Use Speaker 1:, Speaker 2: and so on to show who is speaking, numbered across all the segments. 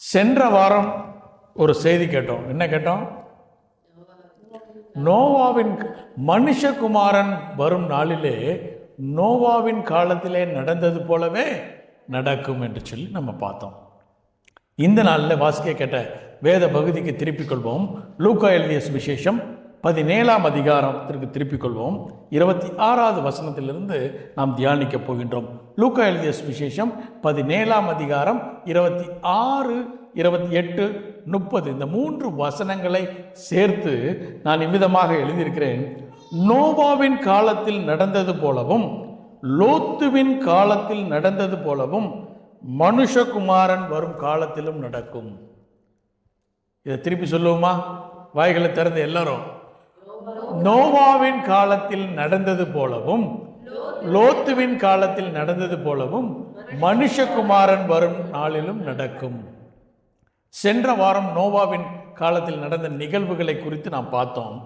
Speaker 1: சென்ற வாரம் ஒரு செய்தி கேட்டோம். என்ன கேட்டோம்? நோவாவின் மனுஷகுமாரன் வரும் நாளிலே நோவாவின் காலத்திலே நடந்தது போலவே நடக்கும் என்று சொல்லி நம்ம பார்த்தோம். இந்த நாளில் வாசிக்க கேட்ட வேத பகுதிக்கு திருப்பிக் கொள்வோம். லூக்கா எழுதிய சுவிசேஷம் 17ஆம் அதிகாரத்திற்கு திருப்பிக் கொள்வோம். 26வது வசனத்திலிருந்து நாம் தியானிக்க போகின்றோம். லூக்கா எழுதிய சுவிசேஷம் 17ஆம் அதிகாரம் 26, 28, 30 இந்த 3 வசனங்களை சேர்த்து நான் இவ்விதமாக எழுதியிருக்கிறேன். நோவாவின் காலத்தில் நடந்தது போலவும் லோத்துவின் காலத்தில் நடந்தது போலவும் மனுஷகுமாரன் வரும் காலத்திலும் நடக்கும். இதை திருப்பி சொல்லுவோமா? வாய்களை திறந்து எல்லாரும். நோவாவின் காலத்தில் நடந்தது போலவும் லோத்துவின் காலத்தில் நடந்தது போலவும் மனுஷகுமாரன் வரும் நாளிலும் நடக்கும். சென்ற வாரம் நோவாவின் காலத்தில் நடந்த நிகழ்வுகளை குறித்து நாம் பார்த்தோம்.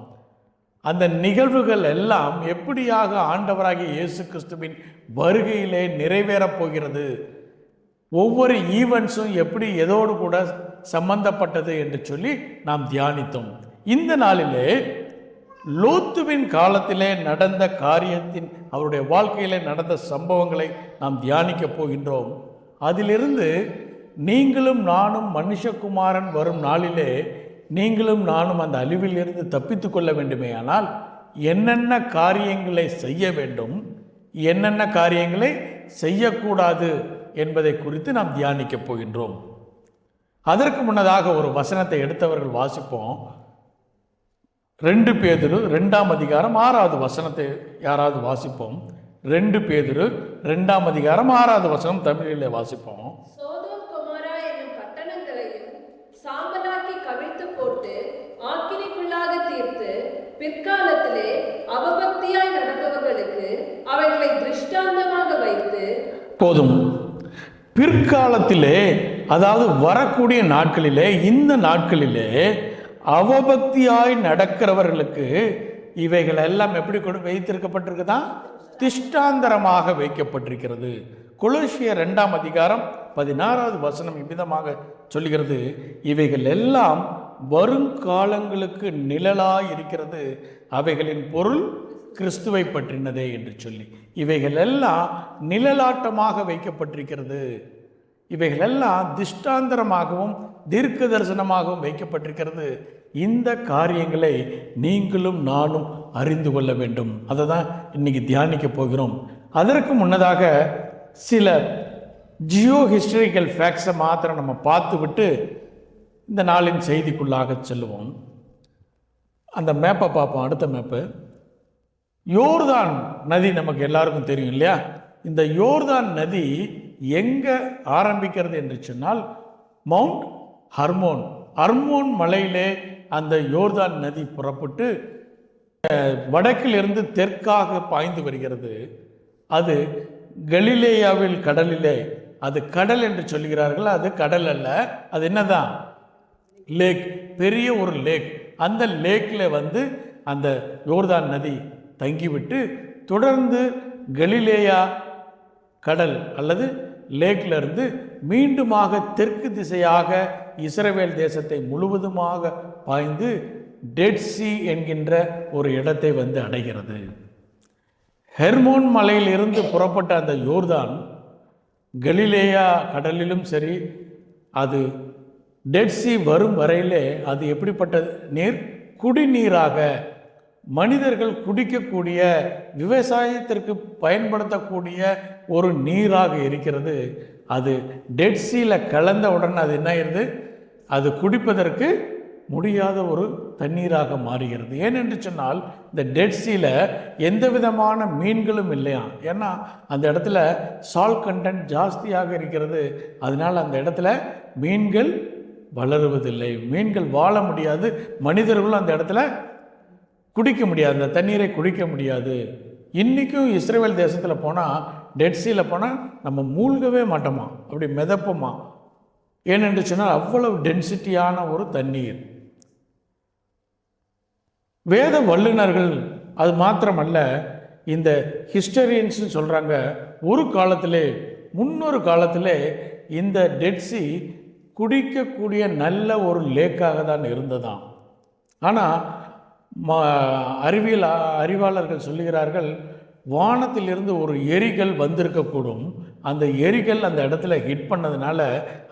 Speaker 1: அந்த நிகழ்வுகள் எல்லாம் எப்படியாக ஆண்டவராகிய இயேசு கிறிஸ்துவின் வருகையிலே நிறைவேறப் போகிறது, ஒவ்வொரு ஈவெண்ட்ஸும் எப்படி எதோடு கூட சம்பந்தப்பட்டது என்று சொல்லி நாம் தியானித்தோம். இந்த நாளிலே லோத்துவின் காலத்திலே நடந்த காரியத்தின் அவருடைய வாழ்க்கையிலே நடந்த சம்பவங்களை நாம் தியானிக்க போகின்றோம். அதிலிருந்து நீங்களும் நானும் மனுஷகுமாரன் வரும் நாளிலே நீங்களும் நானும் அந்த அழிவில் இருந்து தப்பித்து கொள்ள வேண்டுமே ஆனால் என்னென்ன காரியங்களை செய்ய வேண்டும், என்னென்ன காரியங்களை செய்யக்கூடாது என்பதை குறித்து நாம் தியானிக்க போகின்றோம். அதற்கு முன்னதாக ஒரு வசனத்தை எடுத்தவர்கள் வாசிப்போம். 2 பேதுரு 2ஆம் அதிகாரம் 6வது வசனத்தை யாராவது வாசிப்போம். 2 பேதுரு 2ஆம் அதிகாரம் 6வது வசனம் தமிழிலே வாசிப்போம்.
Speaker 2: சோதோம் கொமோரா என்னும் பட்டணங்களையும் சாம்பலாக்கி கவிழ்த்து போட்டு ஆக்கினைக்குள்ளாக தீர்த்து பிற்காலத்திலே அவபக்தியாய் நடப்பவர்களுக்கு அவைகளை திருஷ்டாந்தமாக வைத்து
Speaker 1: போதும். பிற்காலத்திலே, அதாவது வரக்கூடிய நாட்களிலே, இந்த நாட்களிலே அவபக்தியாய் நடக்கிறவர்களுக்கு இவைகள் எல்லாம் எப்படி வைத்திருக்கப்பட்டிருக்குதா? திஷ்டாந்தரமாக வைக்கப்பட்டிருக்கிறது. கொலோசியர் 2ஆம் அதிகாரம் 16வது வசனம் இவ்விதமாக சொல்லுகிறது, இவைகள் எல்லாம் வருங்காலங்களுக்கு நிழலாய் இருக்கிறது, அவைகளின் பொருள் கிறிஸ்துவை பற்றினதே என்று சொல்லி இவைகள் எல்லாம் நிழலாட்டமாக வைக்கப்பட்டிருக்கிறது. இவைகள் எல்லாம் திஷ்டாந்தரமாகவும் தீர்க்க தரிசனமாகவும் வைக்கப்பட்டிருக்கிறது. இந்த காரியங்களை நீங்களும் நானும் அறிந்து கொள்ள வேண்டும். அதை தான் இன்னைக்கு தியானிக்க போகிறோம். அதற்கு முன்னதாக சில ஜியோ ஹிஸ்டரிக்கல் ஃபேக்ட்ஸை மாத்திரம் நம்ம பார்த்து விட்டு இந்த நாளின் செய்திக்குள்ளாக செல்லுவோம். அந்த மேப்பை பார்ப்போம். அடுத்த மேப்பு யோர்தான் நதி நமக்கு எல்லாருக்கும் தெரியும் இல்லையா? இந்த யோர்தான் நதி எங்கே ஆரம்பிக்கிறது என்று சொன்னால் மவுண்ட் ஹர்மோன், அர்மோன் மலையிலே அந்த யோர்தான் நதி புறப்பட்டு வடக்கிலிருந்து தெற்காக பாய்ந்து வருகிறது. அது கலிலேயாவில் கடலிலே, அது கடல் என்று சொல்கிறார்கள், அது கடல் அல்ல, அது என்னதான்? லேக், பெரிய ஒரு லேக். அந்த லேக்கில் அந்த யோர்தான் நதி தங்கிவிட்டு தொடர்ந்து கலிலேயா கடல் அல்லது லேக்ல இருந்து மீண்டுமாக தெற்கு திசையாக இஸ்ரவேல் தேசத்தை முழுவதுமாக பாய்ந்து டெட் சி என்கின்ற ஒரு இடத்தை அடைகிறது. ஹெர்மோன் மலையிலிருந்து புறப்பட்ட அந்த யோர்தான் கலிலேயா கடலிலும் சரி, அது டெட் சி வரும் வரையிலே அது எப்படிப்பட்ட நீர்? குடிநீராக, மனிதர்கள் குடிக்கக்கூடிய, விவசாயத்திற்கு பயன்படுத்தக்கூடிய ஒரு நீராக இருக்கிறது. அது டெட் சீல கலந்த உடனே அது என்ன ஆயிருது? அது குடிப்பதற்கு முடியாத ஒரு தண்ணீராக மாறுகிறது. ஏனென்று சொன்னால் இந்த டெட் சீல எந்த விதமான மீன்களும் இல்லையா? ஏன்னா அந்த இடத்துல சால்ட் கண்டென்ட் ஜாஸ்தியாக இருக்கிறது. அதனால் அந்த இடத்துல மீன்கள் வளருவதில்லை, மீன்கள் வாழ முடியாது, மனிதர்களும் அந்த இடத்துல குடிக்க முடியாது, அந்த தண்ணீரை குடிக்க முடியாது. இன்றைக்கும் இஸ்ரேல் தேசத்தில் போனால், டெட் சீல போனால் நம்ம மூழ்கவே மாட்டோமா, அப்படி மிதப்போமா. ஏனென்று சொன்னால் அவ்வளவு டென்சிட்டியான ஒரு தண்ணீர். வேத வல்லுநர்கள் அது மாத்திரமல்ல, இந்த ஹிஸ்டரியன்ஸ்னு சொல்கிறாங்க, ஒரு காலத்திலே, முன்னொரு காலத்திலே இந்த டெட் சி குடிக்கக்கூடிய நல்ல ஒரு லேக்காக தான் இருந்ததாம். ஆனால் அறிவாளர்கள் சொல்லுகிறார்கள், வானத்திலிருந்து ஒரு எரிகல் வந்திருக்கக்கூடும். அந்த எரிகல் அந்த இடத்துல ஹிட் பண்ணதுனால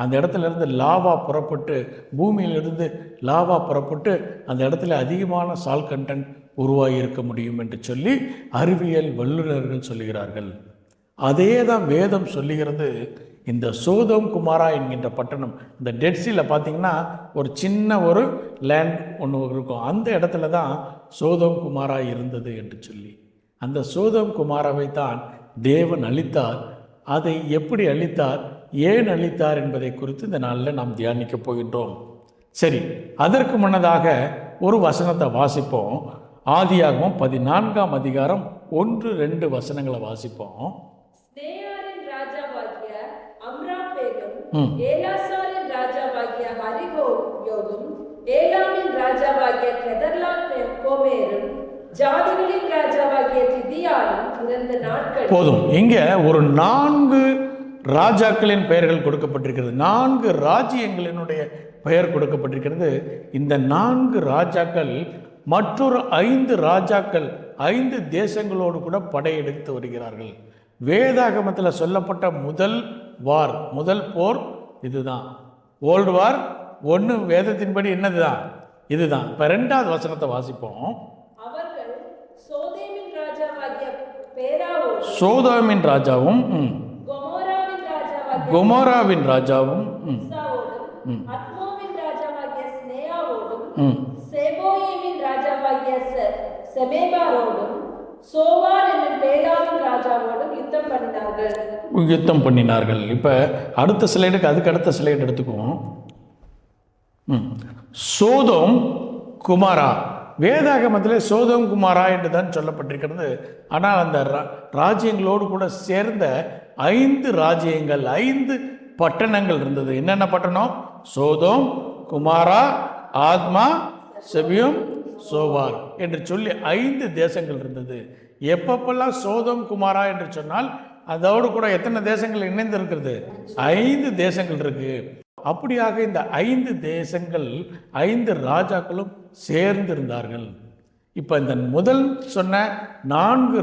Speaker 1: அந்த இடத்துல இருந்து லாவா புறப்பட்டு, பூமியிலிருந்து லாவா புறப்பட்டு அந்த இடத்துல அதிகமான சால் கண்டென்ட் உருவாகி இருக்க முடியும் என்று சொல்லி அறிவியல் வல்லுநர்கள் சொல்லுகிறார்கள். அதே தான் வேதம் சொல்லுகிறது. இந்த சோதோம் குமாரா என்கின்ற பட்டணம், இந்த டெட்சியில் பார்த்தீங்கன்னா ஒரு சின்ன ஒரு லேண்ட் ஒன்று இருக்கும். அந்த இடத்துல தான் சோதோம் குமாரா இருந்தது என்று சொல்லி, அந்த சோதோம் குமாராவை தான் தேவன் அழித்தார். அதை எப்படி அழித்தார், ஏன் அழித்தார் என்பதை குறித்து இந்த நாளில் நாம் தியானிக்க போகின்றோம். சரி, அதற்கு முன்னதாக ஒரு வசனத்தை வாசிப்போம். ஆதியாகமம் 14ஆம் அதிகாரம் 1-2 வசனங்களை வாசிப்போம்.
Speaker 2: ஸ்னேயாரின் ராஜாவாகிய அம்ராப்பேலும், ஏலாசாரின் ராஜாவாகிய ஹரிகோயோகும், ஏலாமின் ராஜாவாகிய கெதர்லாகோமேரும், ஜாதிகளின் ராஜாவாகிய திதியாலும் பிறந்த நாட்கள். போதும். இங்க ஒரு 4 ராஜாக்களின் பெயர்கள் கொடுக்கப்பட்டிருக்கிறது. 4 ராஜ்யங்களினுடைய பெயர் கொடுக்கப்பட்டிருக்கிறது. இந்த 4 ராஜாக்கள் மற்றொரு 5 ராஜாக்கள் 5 தேசங்களோடு கூட படையெடுத்து வருகிறார்கள். வேதாகமத்தில் சொல்லப்பட்ட முதல் போர் இதுதான். வேர்ல்டு வார் 1 வேதத்தின்படி என்னதுதான், இதுதான். இப்போ 2வது வசனத்தை வாசிப்போம். அவர்கள் சோதோமின் ராஜாவாகிய பேராவோடும்,
Speaker 1: சோதோமின் ராஜாவும் கொமோராவின் ராஜாவும்
Speaker 2: அத்மோவின் ராஜாவாகிய ஸ்னேயாவோடும், செபோயிமின் ராஜாவாகிய செமேபாரோடும், சோவார் என்னும் பேலாவின் ராஜாவோடும் யுத்தம் பண்ணினார்கள். இப்போ அடுத்த ஸ்லைடுக்கு, அதுக்கு அடுத்த ஸ்லைடு எடுத்துக்குவோம். சோதோம் குமாரா, வேதாகமத்தில் சோதோம் குமாரா என்று தான் சொல்லப்பட்டிருக்கிறது. ஆனால் அந்த ராஜ்யங்களோடு கூட சேர்ந்த 5 ராஜ்யங்கள், 5 பட்டணங்கள் இருந்தது. என்னென்ன பட்டணம்? சோதோம், குமாரா, ஆத்மா, செபியும், சோவார் என்று சொல்லி 5 தேசங்கள் இருந்தது. எப்பப்பெல்லாம் சோதோம் குமாரா என்று சொன்னால் அதோடு கூட எத்தனை தேசங்கள் இணைந்து இருக்கிறது? 5 தேசங்கள் இருக்கு. அப்படியாக இந்த 5 தேசங்கள் 5 ராஜாக்களும் சேர்ந்து இருந்தார்கள். இப்போ இந்த முதல் சொன்ன 4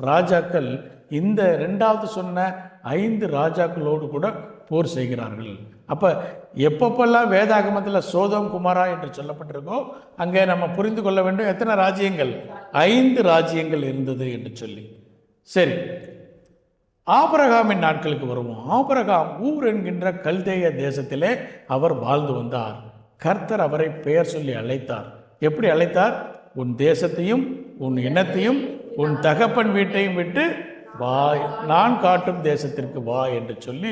Speaker 2: ராஜாக்கள் இந்த 2வது சொன்ன 5 ராஜாக்களோடு கூட போர் செய்கிறார்கள். அப்போ எப்பப்பெல்லாம் வேதாகமத்தில் சோதோம் குமாரா என்று சொல்லப்பட்டிருக்கோ அங்கே நம்ம புரிந்து கொள்ள வேண்டும் எத்தனை ராஜ்யங்கள்? 5 ராஜ்யங்கள் இருந்தது என்று சொல்லி. சரி, ஆபிரகாமின் நாட்களுக்கு வருவோம். ஆபிரகாம் ஊர் என்கின்ற கல்தேய தேசத்திலே அவர் வாழ்ந்து வந்தார். கர்த்தர் அவரை பெயர் சொல்லி அழைத்தார். எப்படி அழைத்தார்? உன் தேசத்தையும் உன் இனத்தையும் உன் தகப்பன் வீட்டையும் விட்டு வா, நான் காட்டும் தேசத்திற்கு வா என்று சொல்லி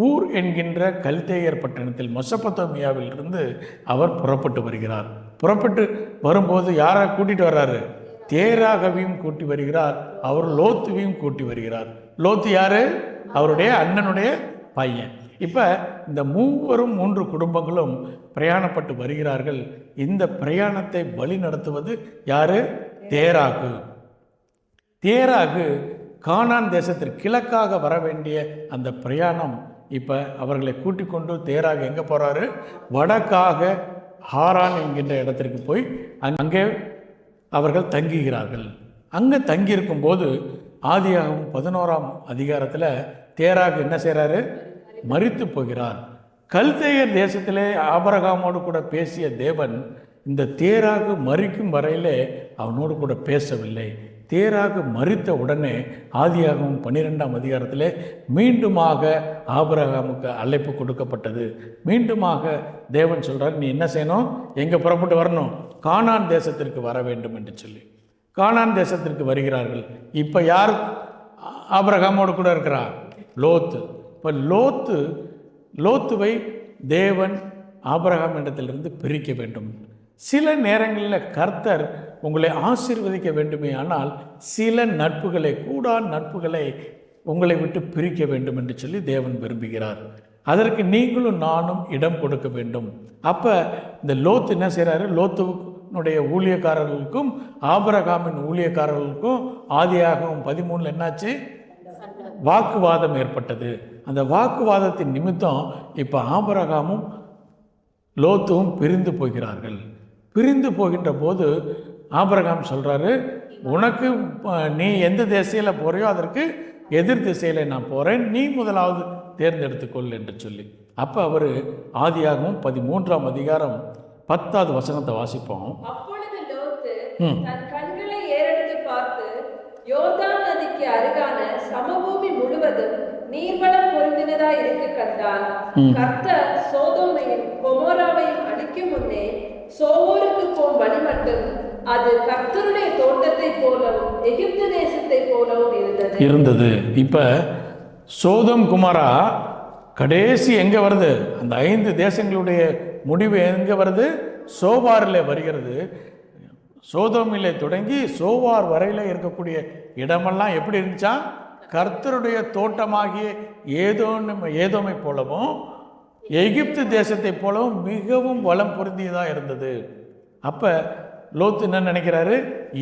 Speaker 2: ஊர் என்கின்ற கல்தேயர் பட்டணத்தில் மெசொப்பொத்தாமியாவில் இருந்து அவர் புறப்பட்டு வருகிறார். புறப்பட்டு வரும்போது யாரை கூட்டிட்டு வர்றாரு? தேராகவையும் கூட்டி வருகிறார். அவர் லோத்துவையும் கூட்டி வருகிறார். லோத்து யாரு? அவருடைய அண்ணனுடைய பையன். இப்போ இந்த 3 குடும்பங்களும் பிரயாணப்பட்டு வருகிறார்கள். இந்த பிரயாணத்தை வழி நடத்துவது யாரு? தேராகு கானான் தேசத்திற்கு கிழக்காக வர வேண்டிய அந்த பிரயாணம். இப்போ அவர்களை கூட்டிக் கொண்டு தேராக எங்கே போகிறாரு? வடக்காக ஹாரான் என்கின்ற இடத்திற்கு போய் அங்கே அவர்கள் தங்குகிறார்கள். அங்கே தங்கியிருக்கும் போது ஆதியாகமம் 11ஆம் அதிகாரத்தில் தேராக என்ன செய்கிறாரு? மரித்து போகிறார். கல்தேயர் தேசத்திலே ஆபிரகாமோடு கூட பேசிய தேவன் இந்த தேராகு மரிக்கும் வரையிலே அவனோடு கூட பேசவில்லை. தேராகு மரித்த உடனே ஆதியாகமம் 12ஆம் அதிகாரத்திலே மீண்டுமாக ஆபிரகாமுக்கு அழைப்பு கொடுக்கப்பட்டது. மீண்டுமாக தேவன் சொல்கிறார், நீ என்ன செய்யணும்? எங்கே புறப்பட்டு வரணும்? கானான் தேசத்திற்கு வர வேண்டும் என்று சொல்லி கானான் தேசத்திற்கு வருகிறார்கள். இப்போ யார் ஆபிரகாமோடு கூட இருக்கிறார்? லோத்து. இப்போ லோத்துவை தேவன் ஆபிரகாம் இடத்திலிருந்து பிரிக்க வேண்டும். சில நேரங்களில் கர்த்தர் உங்களை ஆசீர்வதிக்க வேண்டுமே, ஆனால் சில நட்புகளை, நட்புகளை உங்களை விட்டு பிரிக்க வேண்டும் என்று சொல்லி தேவன் விரும்புகிறார். அதற்கு நீங்களும் நானும் இடம் கொடுக்க வேண்டும். அப்போ இந்த லோத்து என்ன செய்கிறாரு? லோத்துனுடைய ஊழியக்காரர்களுக்கும் ஆபிரகாமின் ஊழியக்காரர்களுக்கும் ஆதியாகமம் 13 என்னாச்சு? வாக்குவாதம் ஏற்பட்டது. அந்த வாக்குவாதத்தின் நிமித்தம் இப்போ ஆபிரகாமும் லோத்தும் பிரிந்து போகிறார்கள். பிரிந்து போகின்ற போது ஆபிரகாம் சொல்கிறாரு, உனக்கு நீ எந்த திசையில் போறியோ அதற்கு எதிர் திசையில் நான் போகிறேன், நீ முதலாவது தேர்ந்தெடுத்துக்கொள் என்று சொல்லி. அப்போ அவர் ஆதியாகமம் 13ஆம் அதிகாரம் 10வது வசனத்தை வாசிப்போம்.
Speaker 3: அப்பொழுது லோத்து தன் கண்களை ஏறெடுத்து பார்த்து, யோர்தான் நதிக்கு அருகான சமபூமி முழுவதும் நீர்வளம் பொருந்தினதாய் இருக்க கண்டான். கர்த்தர் சோதோமையும் கொமோராவையும் அழிக்கும் முன்னே சோவோருக்கு போம் வழி மட்டும் அது கர்த்தருடைய தோட்டத்தை போலவும் எகிப்து தேசத்தை போலவும் இருந்தது.
Speaker 2: இப்ப சோதோம் குமாரா கடைசி எங்க வருது? அந்த 5 தேசங்களுடைய முடிவு எங்க வருது? சோவாரில் வருகிறது. சோதோமிலே தொடங்கி சோவார் வரையில் இருக்கக்கூடிய இடமெல்லாம் எப்படி இருந்துச்சா? கர்த்தருடைய தோட்டமாகிய ஏதோமை போலவும் எகிப்து தேசத்தை போலவும் மிகவும் வளம் பொருந்தியதாக இருந்தது. அப்போ லோத்து என்ன நினைக்கிறாரு?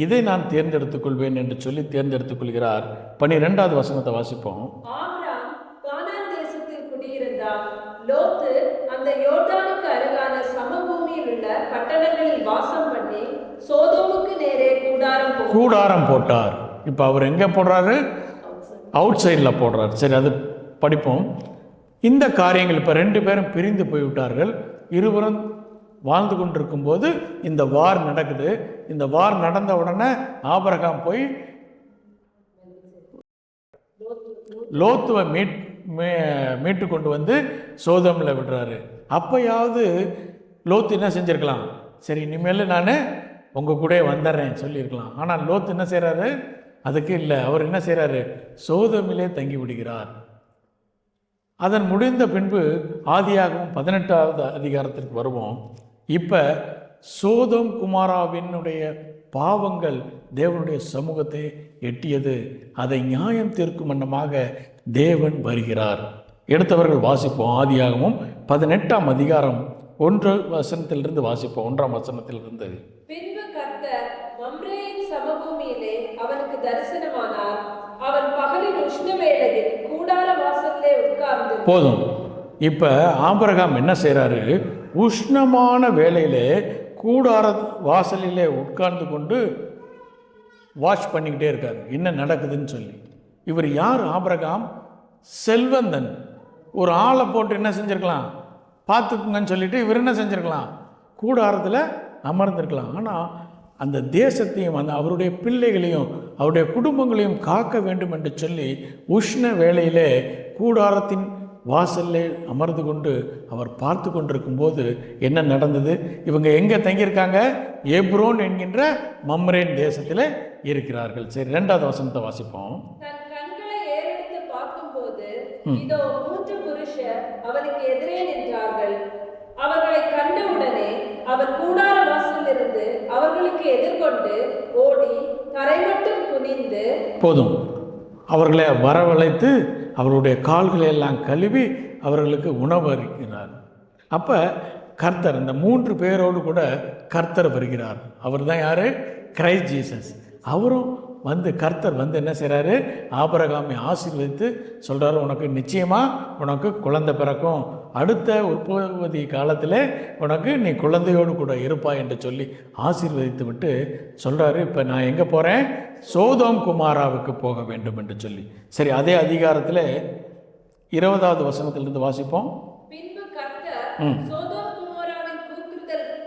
Speaker 2: இதை நான் தேர்ந்தெடுத்துக் கொள்வேன் என்று சொல்லி தேர்ந்தெடுத்துக் கொள்கிறார். 12வது வசனத்தை வாசிப்போம்.
Speaker 3: ஆபிரகாம் கானான் தேசத்தில் குடியிருந்தான். லோத்து அந்த யோர்தானுக்கு அருகான சமபூமியில் உள்ள பட்டணங்களில் வாசம் பண்ணி சோதோமுக்கு நேரே கூடாரம்
Speaker 2: போட்டார். இப்போ அவர் எங்கே போடுறாரு? அவுட் சைடில் போடுறார். சரி, அது படிப்போம். இந்த காரியங்கள் இப்போ 2 பேரும் பிரிந்து போய்விட்டார்கள். இருவரும் வாழ்ந்து கொண்டிருக்கும் போது இந்த வார் நடக்குது. இந்த வார் நடந்த உடனே ஆபிரகாம் போய் லோத்துவை மீட்டு கொண்டு வந்து சோதோமில் விடுறாரு. அப்பயாவது லோத்து என்ன செஞ்சிருக்கலாம்? சரி, இனிமேல் நான் உங்கள் கூட வந்துடுறேன் சொல்லியிருக்கலாம். ஆனால் லோத்து என்ன செய்கிறாரு? அதுக்கு இல்லை. அவர் என்ன செய்கிறாரு? சோதோமிலே தங்கி விடுகிறார். அதன் முடிந்த பின்பு ஆதியாகமம் 18வது அதிகாரத்திற்கு வருவோம். இப்போ சோதோம் குமாராவினுடைய பாவங்கள் தேவனுடைய சமூகத்தை எட்டியது. அதை நியாயம் தீர்க்கும் வண்ணமாக தேவன் வருகிறார். எடுத்தவர்கள் வாசிப்போம். ஆதியாகமம் 18ஆம் அதிகாரம் 1 வசனத்திலிருந்து வாசிப்போம். 1ஆம் வசனத்திலிருந்து.
Speaker 3: பின்பு கர்த்தர் மம்ரேயின் சமபூமியிலே அவனுக்கு தரிசனமானார். அவன் பகலின் உஷ்ண வேளையில் கூடார வாசலிலே உட்கார்ந்து.
Speaker 2: போதும். இப்போ ஆபிரகாம் என்ன செய்கிறாரு? உஷ்ணமான வேளையிலே கூடார வாசலிலே உட்கார்ந்து கொண்டு வாட்ச் பண்ணிக்கிட்டே இருக்கார், என்ன நடக்குதுன்னு சொல்லி. இவர் யார்? ஆபிரகாம் செல்வந்தன். ஒரு ஆளை போட்டு என்ன செஞ்சுருக்கலாம்? பார்த்துக்குங்கன்னு சொல்லிட்டு இவர் என்ன செஞ்சுருக்கலாம்? கூடாரத்தில் அமர்ந்திருக்கலாம். ஆனால் அந்த தேசத்தையும் அந்த அவருடைய பிள்ளைகளையும் அவருடைய குடும்பங்களையும் காக்க வேண்டும் என்று சொல்லி உஷ்ண வேளையிலே கூடாரத்தின் வாசல்லே அமர்ந்து கொண்டு அவர் பார்த்து கொண்டிருக்கும் போது என்ன நடந்தது? இவங்க எங்கே தங்கியிருக்காங்க? எப்ரோன் என்கின்ற மம்ரேன் தேசத்தில் இருக்கிறார்கள். சரி, 2வது வசனத்தை வாசிப்போம்.
Speaker 3: தன் கண்களை ஏறெடுத்து பார்க்கும்போது இதோ 3 புருஷர் அவனுக்கு எதிரே நின்றார்கள். அவர்களை கண்டவுடனே அவன் கூடார வாசலிலிருந்து அவர்களுக்கு எதிர்கொண்டு ஓடி தரை மட்டும் குனிந்து. போதும்.
Speaker 2: அவர்களை வரவழைத்து அவருடைய கால்களை எல்லாம் கழுவி அவர்களுக்கு உணவு அளிக்கிறார். அப்போ கர்த்தர் இந்த 3 பேரோடு கூட கர்த்தர் வருகிறார். அவர் தான் யார்? Christ Jesus. அவரும் வந்து கர்த்தர் வந்து என்ன செய்கிறாரு? ஆபிரகாமை ஆசீர்வதித்து சொல்கிறாரு, உனக்கு நிச்சயமாக உனக்கு குழந்தை பிறக்கும், அடுத்த உற்பத்தி காலத்தில் உனக்கு நீ குழந்தையோடு கூட இருப்பாய் என்று சொல்லி ஆசீர்வதித்து விட்டு சொல்கிறாரு, இப்போ நான் எங்கே போகிறேன்? சோதோம் குமாராவுக்கு போக வேண்டும் என்று சொல்லி. சரி, அதே அதிகாரத்தில் 20வது வசனத்திலிருந்து வாசிப்போம்.
Speaker 3: பின்பு கர்த்தர் சோதோம் குமாராவின்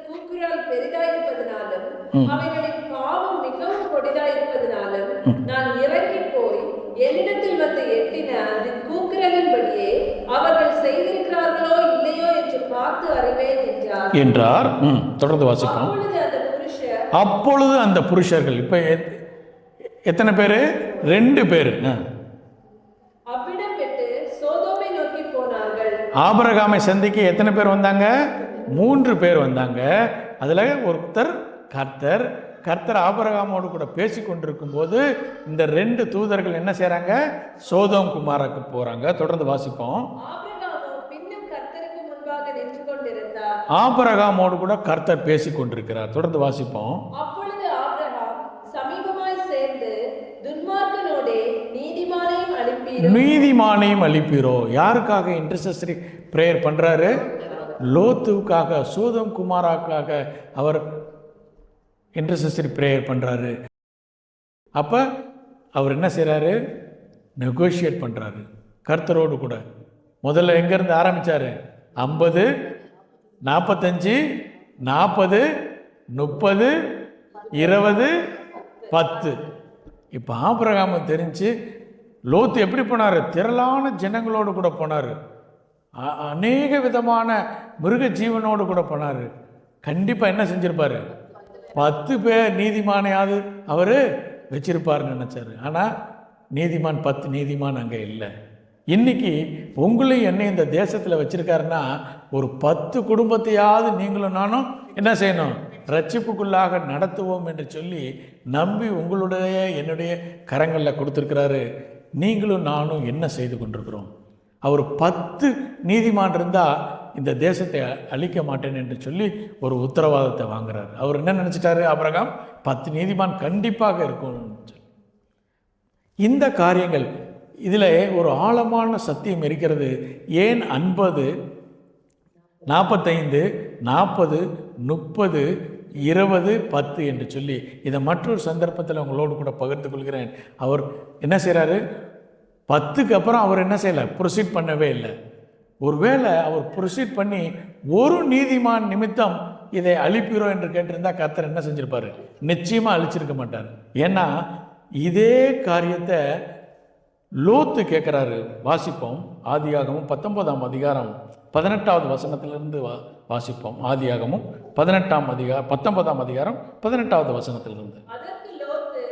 Speaker 3: கூக்குரல் பெரிதாயிருப்பதினாலும் அவைகளின் பாவம் மிகவும் கொடிதாயிருப்பதினாலும் நான் இறங்கி போய் என்னிடத்தில் வந்து எட்டின அந்த கூக்குரலின்படியே அவர்கள் செய்திருக்கிறார்களோ இல்லையோ என்று பார்த்து அறிவேன் என்றார்.
Speaker 2: தொடர்ந்து வாசிப்போம். அப்பொழுது அந்த புருஷர்கள் இப்ப எத்தனை பேரு? 2 பேரு.
Speaker 3: அவ்விடம் விட்டு சோதோமை நோக்கி போனார்கள்.
Speaker 2: ஆபிரகாமை சந்திக்க எத்தனை பேர் வந்தாங்க? 3 பேர் வந்தாங்க. அதுல ஒருத்தர் கர்த்தர். கர்த்தர் ஆபிரகாமோடு கூட பேசி கொண்டிருக்கும் போது இந்த 2 தூதர்கள் என்ன செய்றாங்க? சோதோம் குமாராக்கு போறாங்க. தொடர்ந்து வாசிப்போம். ஆபிரகாமோடு கூட கர்த்தர் பேசி கொண்டிருக்கிறார். தொடர்ந்து வாசிப்போம்.
Speaker 3: அப்பொழுது ஆபிரகாம் சமீபமாய் சேர்ந்து துன்மார்க்கனோடே நீதிமானையும் அனுப்பி
Speaker 2: நீதிமானையும் அழிப்பீரோ. யாருக்காக இன்டர்செசரி ப்ரேயர் பண்ணுறாரு? லோத்துவுக்காக, சோதம் குமாராக்காக அவர் இன்டர்செசரி ப்ரேயர் பண்ணுறாரு. அப்போ அவர் என்ன செய்கிறாரு? நெகோஷியேட் பண்ணுறாரு கர்த்தரோடு கூட. முதல்ல எங்கேருந்து ஆரம்பித்தார்? 50, 45, 40, 30, 20, 10. இப்போ ஆபிரகாமு தெரிஞ்சு லோத்து எப்படி போனார்? திரளான ஜனங்களோடு கூட போனார், அநேக விதமான மிருக ஜீவனோடு கூட போனார். கண்டிப்பாக என்ன செஞ்சிருப்பார்? 10 பேர் நீதிமானையாவது அவர் வச்சிருப்பார்னு நினச்சார். ஆனால் நீதிமான் 10 நீதிமான் அங்கே இல்லை. இன்னைக்கு உங்களையும் என்னை இந்த தேசத்தில் வச்சிருக்காருன்னா ஒரு 10 குடும்பத்தையாவது நீங்களும் நானும் என்ன செய்யணும்? ரட்சிப்புக்குள்ளாக நடத்துவோம் என்று சொல்லி நம்பி உங்களுடைய என்னுடைய கரங்களில் கொடுத்துருக்கிறாரு. நீங்களும் நானும் என்ன செய்து கொண்டிருக்கிறோம்? அவர் 10 நீதிமான் இருந்தால் இந்த தேசத்தை அழிக்க மாட்டேன் என்று சொல்லி ஒரு உத்தரவாதத்தை வாங்குறாரு. அவர் என்ன நினச்சிட்டாரு? ஆபிரகாம் 10 நீதிமான் கண்டிப்பாக இருக்கும். இந்த காரியங்கள் இதில் ஒரு ஆழமான சத்தியம் இருக்கிறது. ஏன் 50, 45, 40, 30, 20, 10 என்று சொல்லி இதை மற்றொரு சந்தர்ப்பத்தில் உங்களோடு கூட பகிர்ந்து கொள்கிறேன். அவர் என்ன செய்கிறாரு? 10க்கு அப்புறம் அவர் என்ன செய்யலை? ப்ரொசீட் பண்ணவே இல்லை. ஒருவேளை அவர் ப்ரொசீட் பண்ணி ஒரு நீதிமான் நிமித்தம் இதை அழிப்பீரோ என்று கேட்டிருந்தால் கர்த்தர் என்ன செஞ்சிருப்பார்? நிச்சயமாக அழிச்சிருக்க மாட்டார். ஏன்னா இதே காரியத்தை லோத்து கேட்குறாரு. வாசிப்போம். ஆதியாகமும் 19ஆம் அதிகாரம் 18வது வசனத்திலிருந்து வாசிப்போம். ஆதியாகமும் 19ஆம் அதிகாரம் 18வது வசனத்திலிருந்து.
Speaker 3: அதற்கு லோத்து,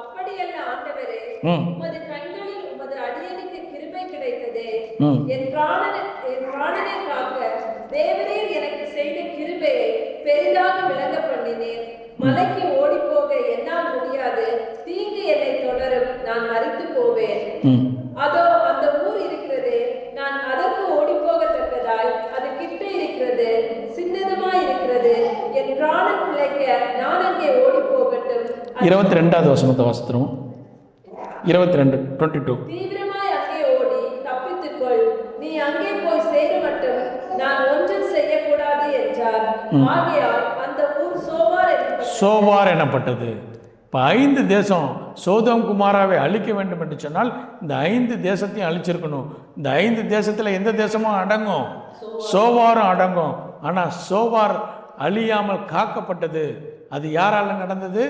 Speaker 3: அப்படியல்ல ஆண்டவரே, உமது கண்களில் உமது அடியனுக்கு கிருபை கிடைத்ததே. என் பிராணனை காக்க தேவரீர் எனக்கு செய்த கிருபையை பெரிதாக விளங்க பண்ணினேன். மலைக்கு ஓடி போக என்னால் முடியாது. தீங்கு என்னை தொடரும், நான் மரித்து போவேன். அதோ அந்த ஊர் இருக்கிறது, நான் அதற்கு ஓடி போகத்தக்கதாய் அது கிட்ட இருக்கிறது, சின்னதுமாய் இருக்கிறது. என் பிராணன் பிழைக்க நான் அங்கே ஓடி போகட்டும்.
Speaker 2: 22வது வசனத்தை வாசிக்கிறோம். 22
Speaker 3: தீவிரமாய் அங்கே ஓடி தப்பித்துக்கொள், நீ அங்கே போய் சேர மட்டும் நான் ஒன்றும் செய்யக்கூடாது என்றார். ஆகையால் அந்த ஊர் சோவார்
Speaker 2: எனப்பட்டது. இப்போ 5 தேசம் சோதோம் குமாராவை அழிக்க வேண்டும் என்று சொன்னால் இந்த 5 தேசத்தையும் அழிச்சிருக்கணும். இந்த 5 தேசத்தில் எந்த தேசமும் அடங்கும்? சோவாரும் அடங்கும். ஆனால் சோவார் அழியாமல் காக்கப்பட்டது. அது யாரால நடந்தது?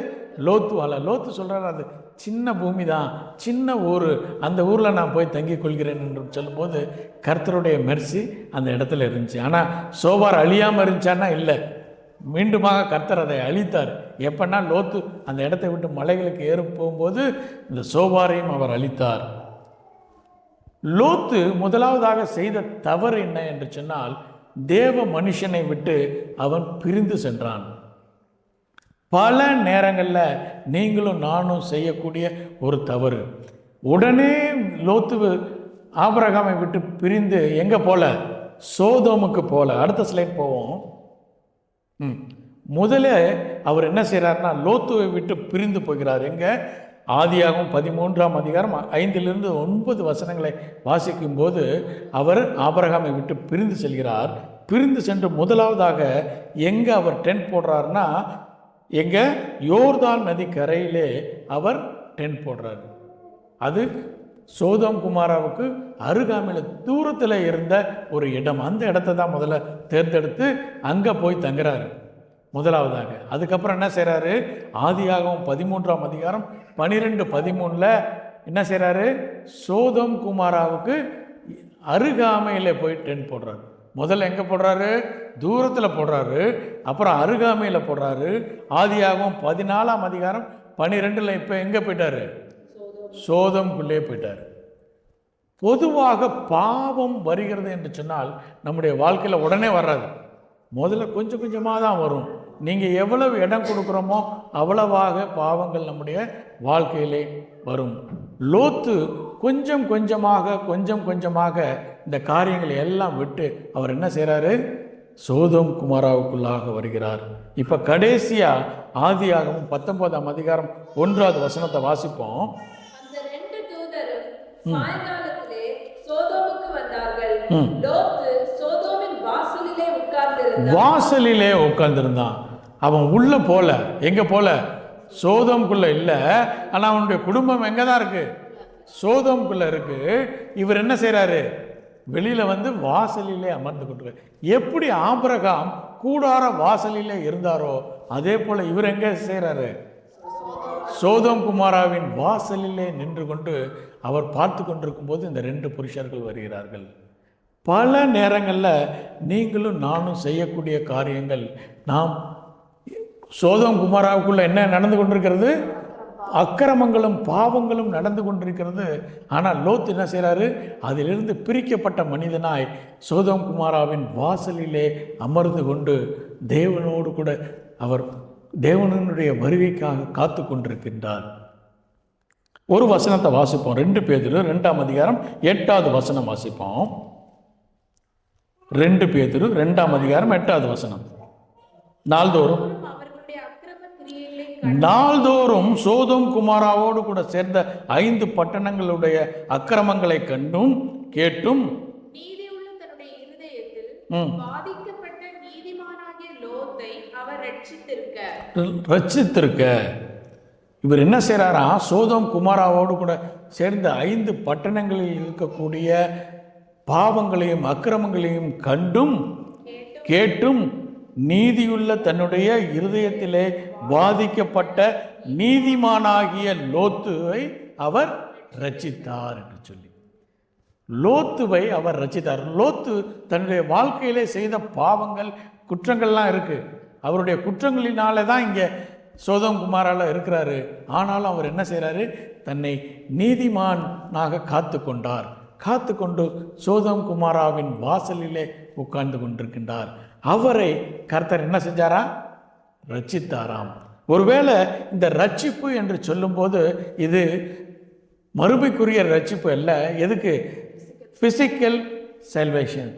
Speaker 2: லோத்துவால. லோத்து சொல்கிறார், அது சின்ன பூமி தான், சின்ன ஊர், அந்த ஊரில் நான் போய் தங்கிக் கொள்கிறேன் என்று சொல்லும்போது கர்த்தருடைய மெர்சி அந்த இடத்துல இருந்துச்சு. ஆனால் சோவார் அழியாமல் இருந்துச்சான்னா இல்லை, மீண்டுமாக கர்த்தர் அதை அழித்தார். எப்பன்னா லோத்து அந்த இடத்தை விட்டு மலைகளுக்கு ஏறி போகும்போது இந்த சோவாரையும் அவர் அழித்தார். லோத்து முதலாவதாக செய்த தவறு என்ன என்று சொன்னால், தேவ மனுஷனை விட்டு அவன் பிரிந்து சென்றான். பல நேரங்களில் நீங்களும் நானும் செய்யக்கூடிய ஒரு தவறு. உடனே லோத்து ஆபிரகாமை விட்டு பிரிந்து எங்கே போல? சோதோமுக்கு போல. அடுத்த ஸ்லைட் போவோம். முதல்ல அவர் என்ன செய்கிறார்னா லோத்துவை விட்டு பிரிந்து போகிறார். எங்கே? ஆதியாகமம் 13ஆம் அதிகாரம் 5லிருந்து 9 வசனங்களை வாசிக்கும் போது அவர் ஆபிரகாமை விட்டு பிரிந்து செல்கிறார். பிரிந்து சென்று முதலாவதாக எங்கே அவர் டென்ட் போடுறாருன்னா, எங்கே? யோர்தான் நதி கரையிலே அவர் டென்ட் போடுறார். அது சோதோம் குமாராவுக்கு அருகாமையில் தூரத்தில் இருந்த ஒரு இடம். அந்த இடத்த தான் முதல்ல தேர்ந்தெடுத்து அங்கே போய் தங்குறாரு முதலாவதாக. அதுக்கப்புறம் என்ன செய்கிறாரு? ஆதியாகமம் 13ஆம் அதிகாரம் 12, 13 என்ன செய்கிறாரு? சோதோம் குமாராவுக்கு அருகாமையில் போய் டென்ட் போடுறாரு. முதல்ல எங்கே போடுறாரு? தூரத்தில் போடுறாரு. அப்புறம் அருகாமையில் போடுறாரு. ஆதியாகமம் 14ஆம் அதிகாரம் 12 இப்போ எங்கே போயிட்டாரு? சோதோமுக்குள்ளே போயிட்டார். பொதுவாக பாவம் வருகிறது என்று சொன்னால் நம்முடைய வாழ்க்கையில் உடனே வராது. முதல்ல கொஞ்சம் கொஞ்சமாக தான் வரும். நீங்கள் எவ்வளவு இடம் கொடுக்குறோமோ அவ்வளவாக பாவங்கள் நம்முடைய வாழ்க்கையிலே வரும். லோத்து கொஞ்சம் கொஞ்சமாக இந்த காரியங்களை எல்லாம் விட்டு அவர் என்ன செய்கிறாரு? சோதோம் குமாராவுக்குள்ளாக வருகிறார். இப்போ கடைசியாக ஆதியாகமம் 19ஆம் அதிகாரம் 1வது வசனத்தை வாசிப்போம்.
Speaker 3: அந்த 2 தூதரும் சாயங்காலத்தில் லோத்து சோதோமின் வாசலிலே உட்கார்ந்திருந்தான்.
Speaker 2: வாசலிலே உட்கார்ந்திருந்தான். அவன் உள்ள போல, எங்க போல? சோதோம்குள்ள இல்லை. ஆனா அவனுடைய குடும்பம் எங்க தான் இருக்கு? சோதோம்குள்ள இருக்கு. இவர் என்ன செய்யறாரு? வெளியில வந்து வாசலிலே அமர்ந்து கொண்டு. எப்படி ஆபிரகாம் கூடார வாசலிலே இருந்தாரோ அதே போல இவர் எங்க செய்யறாரு? சோதோம் குமாராவின் வாசலிலே நின்று கொண்டு அவர் பார்த்து கொண்டிருக்கும் போது இந்த 2 புருஷர்கள் வருகிறார்கள். பல நேரங்களில் நீங்களும் நானும் செய்யக்கூடிய காரியங்கள், நாம் சோதோம் குமாராவுக்குள்ள என்ன நடந்து கொண்டிருக்கிறது? அக்கிரமங்களும் பாவங்களும் நடந்து கொண்டிருக்கிறது. ஆனால் லோத் என்ன செய்கிறாரு? அதிலிருந்து பிரிக்கப்பட்ட மனிதனாய் சோதோம் குமாராவின் வாசலிலே அமர்ந்து கொண்டு தேவனோடு கூட அவர் தேவனுடைய வருகைக்காக காத்து கொண்டிருக்கின்றார். ஒரு வசனத்தை வாசிப்போம். 2 பேதுரு 2ஆம் அதிகாரம் 8வது வசனம் வாசிப்போம். 2 பேதுரு 2ஆம் அதிகாரம் 8வது வசனம். நாள்தோறும் சோதோம் குமாராவோடு கூட சேர்ந்த 5 பட்டணங்களுடைய அக்கிரமங்களை கண்டும் கேட்டும் ரட்சித்திருக்க. இவர் என்ன செய்றாரா? சோதோம் குமாராவோடு கூட சேர்ந்த 5 பட்டணங்களில் இருக்கக்கூடிய பாவங்களையும் அக்கிரமங்களையும் கண்டும் கேட்டும் நீதியுள்ள தன்னுடைய இருதயத்திலே பாதிக்கப்பட்ட நீதிமானாகிய லோத்துவை அவர் ரட்சித்தார் என்று சொல்லி, லோத்துவை அவர் ரட்சித்தார். லோத்து தன்னுடைய வாழ்க்கையிலே செய்த பாவங்கள் குற்றங்கள்லாம் இருக்கு. அவருடைய குற்றங்களினாலே தான் இங்கே சோதோம் குமாரால இருக்கிறாரு. ஆனாலும் அவர் என்ன செய்கிறாரு? தன்னை நீதிமானாக காத்து கொண்டார். காத்து கொண்டு சோதோம் குமாராவின் வாசலிலே உட்கார்ந்து கொண்டிருக்கின்றார். அவரை கர்த்தர் என்ன செஞ்சாரா? ரட்சித்தாராம். ஒருவேளை இந்த ரட்சிப்பு என்று சொல்லும்போது இது மறுமைக்குரிய ரட்சிப்பு அல்ல. எதுக்கு? பிசிக்கல் சல்வேஷன்,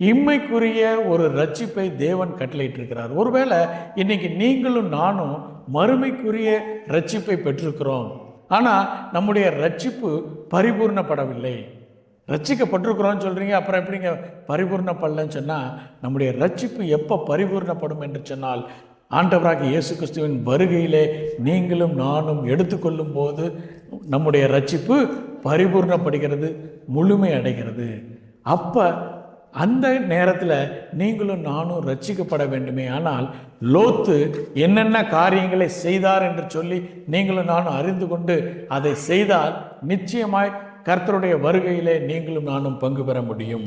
Speaker 2: இம்மைக்குரிய ஒரு ரட்சிப்பை தேவன் கட்டளையிட்டிருக்கிறார். ஒருவேளை இன்னைக்கு நீங்களும் நானும் மறுமைக்குரிய ரட்சிப்பை பெற்றிருக்கிறோம். ஆனால் நம்முடைய ரட்சிப்பு பரிபூர்ணப்படவில்லை. ரட்சிக்கப்பட்டிருக்கிறோன்னு சொல்கிறீங்க, அப்புறம் எப்படிங்க பரிபூர்ணப்படலன்னு சொன்னால், நம்முடைய ரட்சிப்பு எப்போ பரிபூர்ணப்படும் என்று சொன்னால், ஆண்டவராகிய இயேசு கிறிஸ்துவின் வருகையிலே நீங்களும் நானும் எடுத்துக்கொள்ளும் போது நம்முடைய ரட்சிப்பு பரிபூர்ணப்படுகிறது, முழுமை அடைகிறது. அப்போ அந்த நேரத்தில் நீங்களும் நானும் ரட்சிக்கப்பட வேண்டுமே. ஆனால் லோத்து என்னென்ன காரியங்களை செய்தார் என்று சொல்லி நீங்களும் நானும் அறிந்து கொண்டு அதை செய்தால் நிச்சயமாய் கர்த்தருடைய வருகையிலே நீங்களும் நானும் பங்கு பெற முடியும்.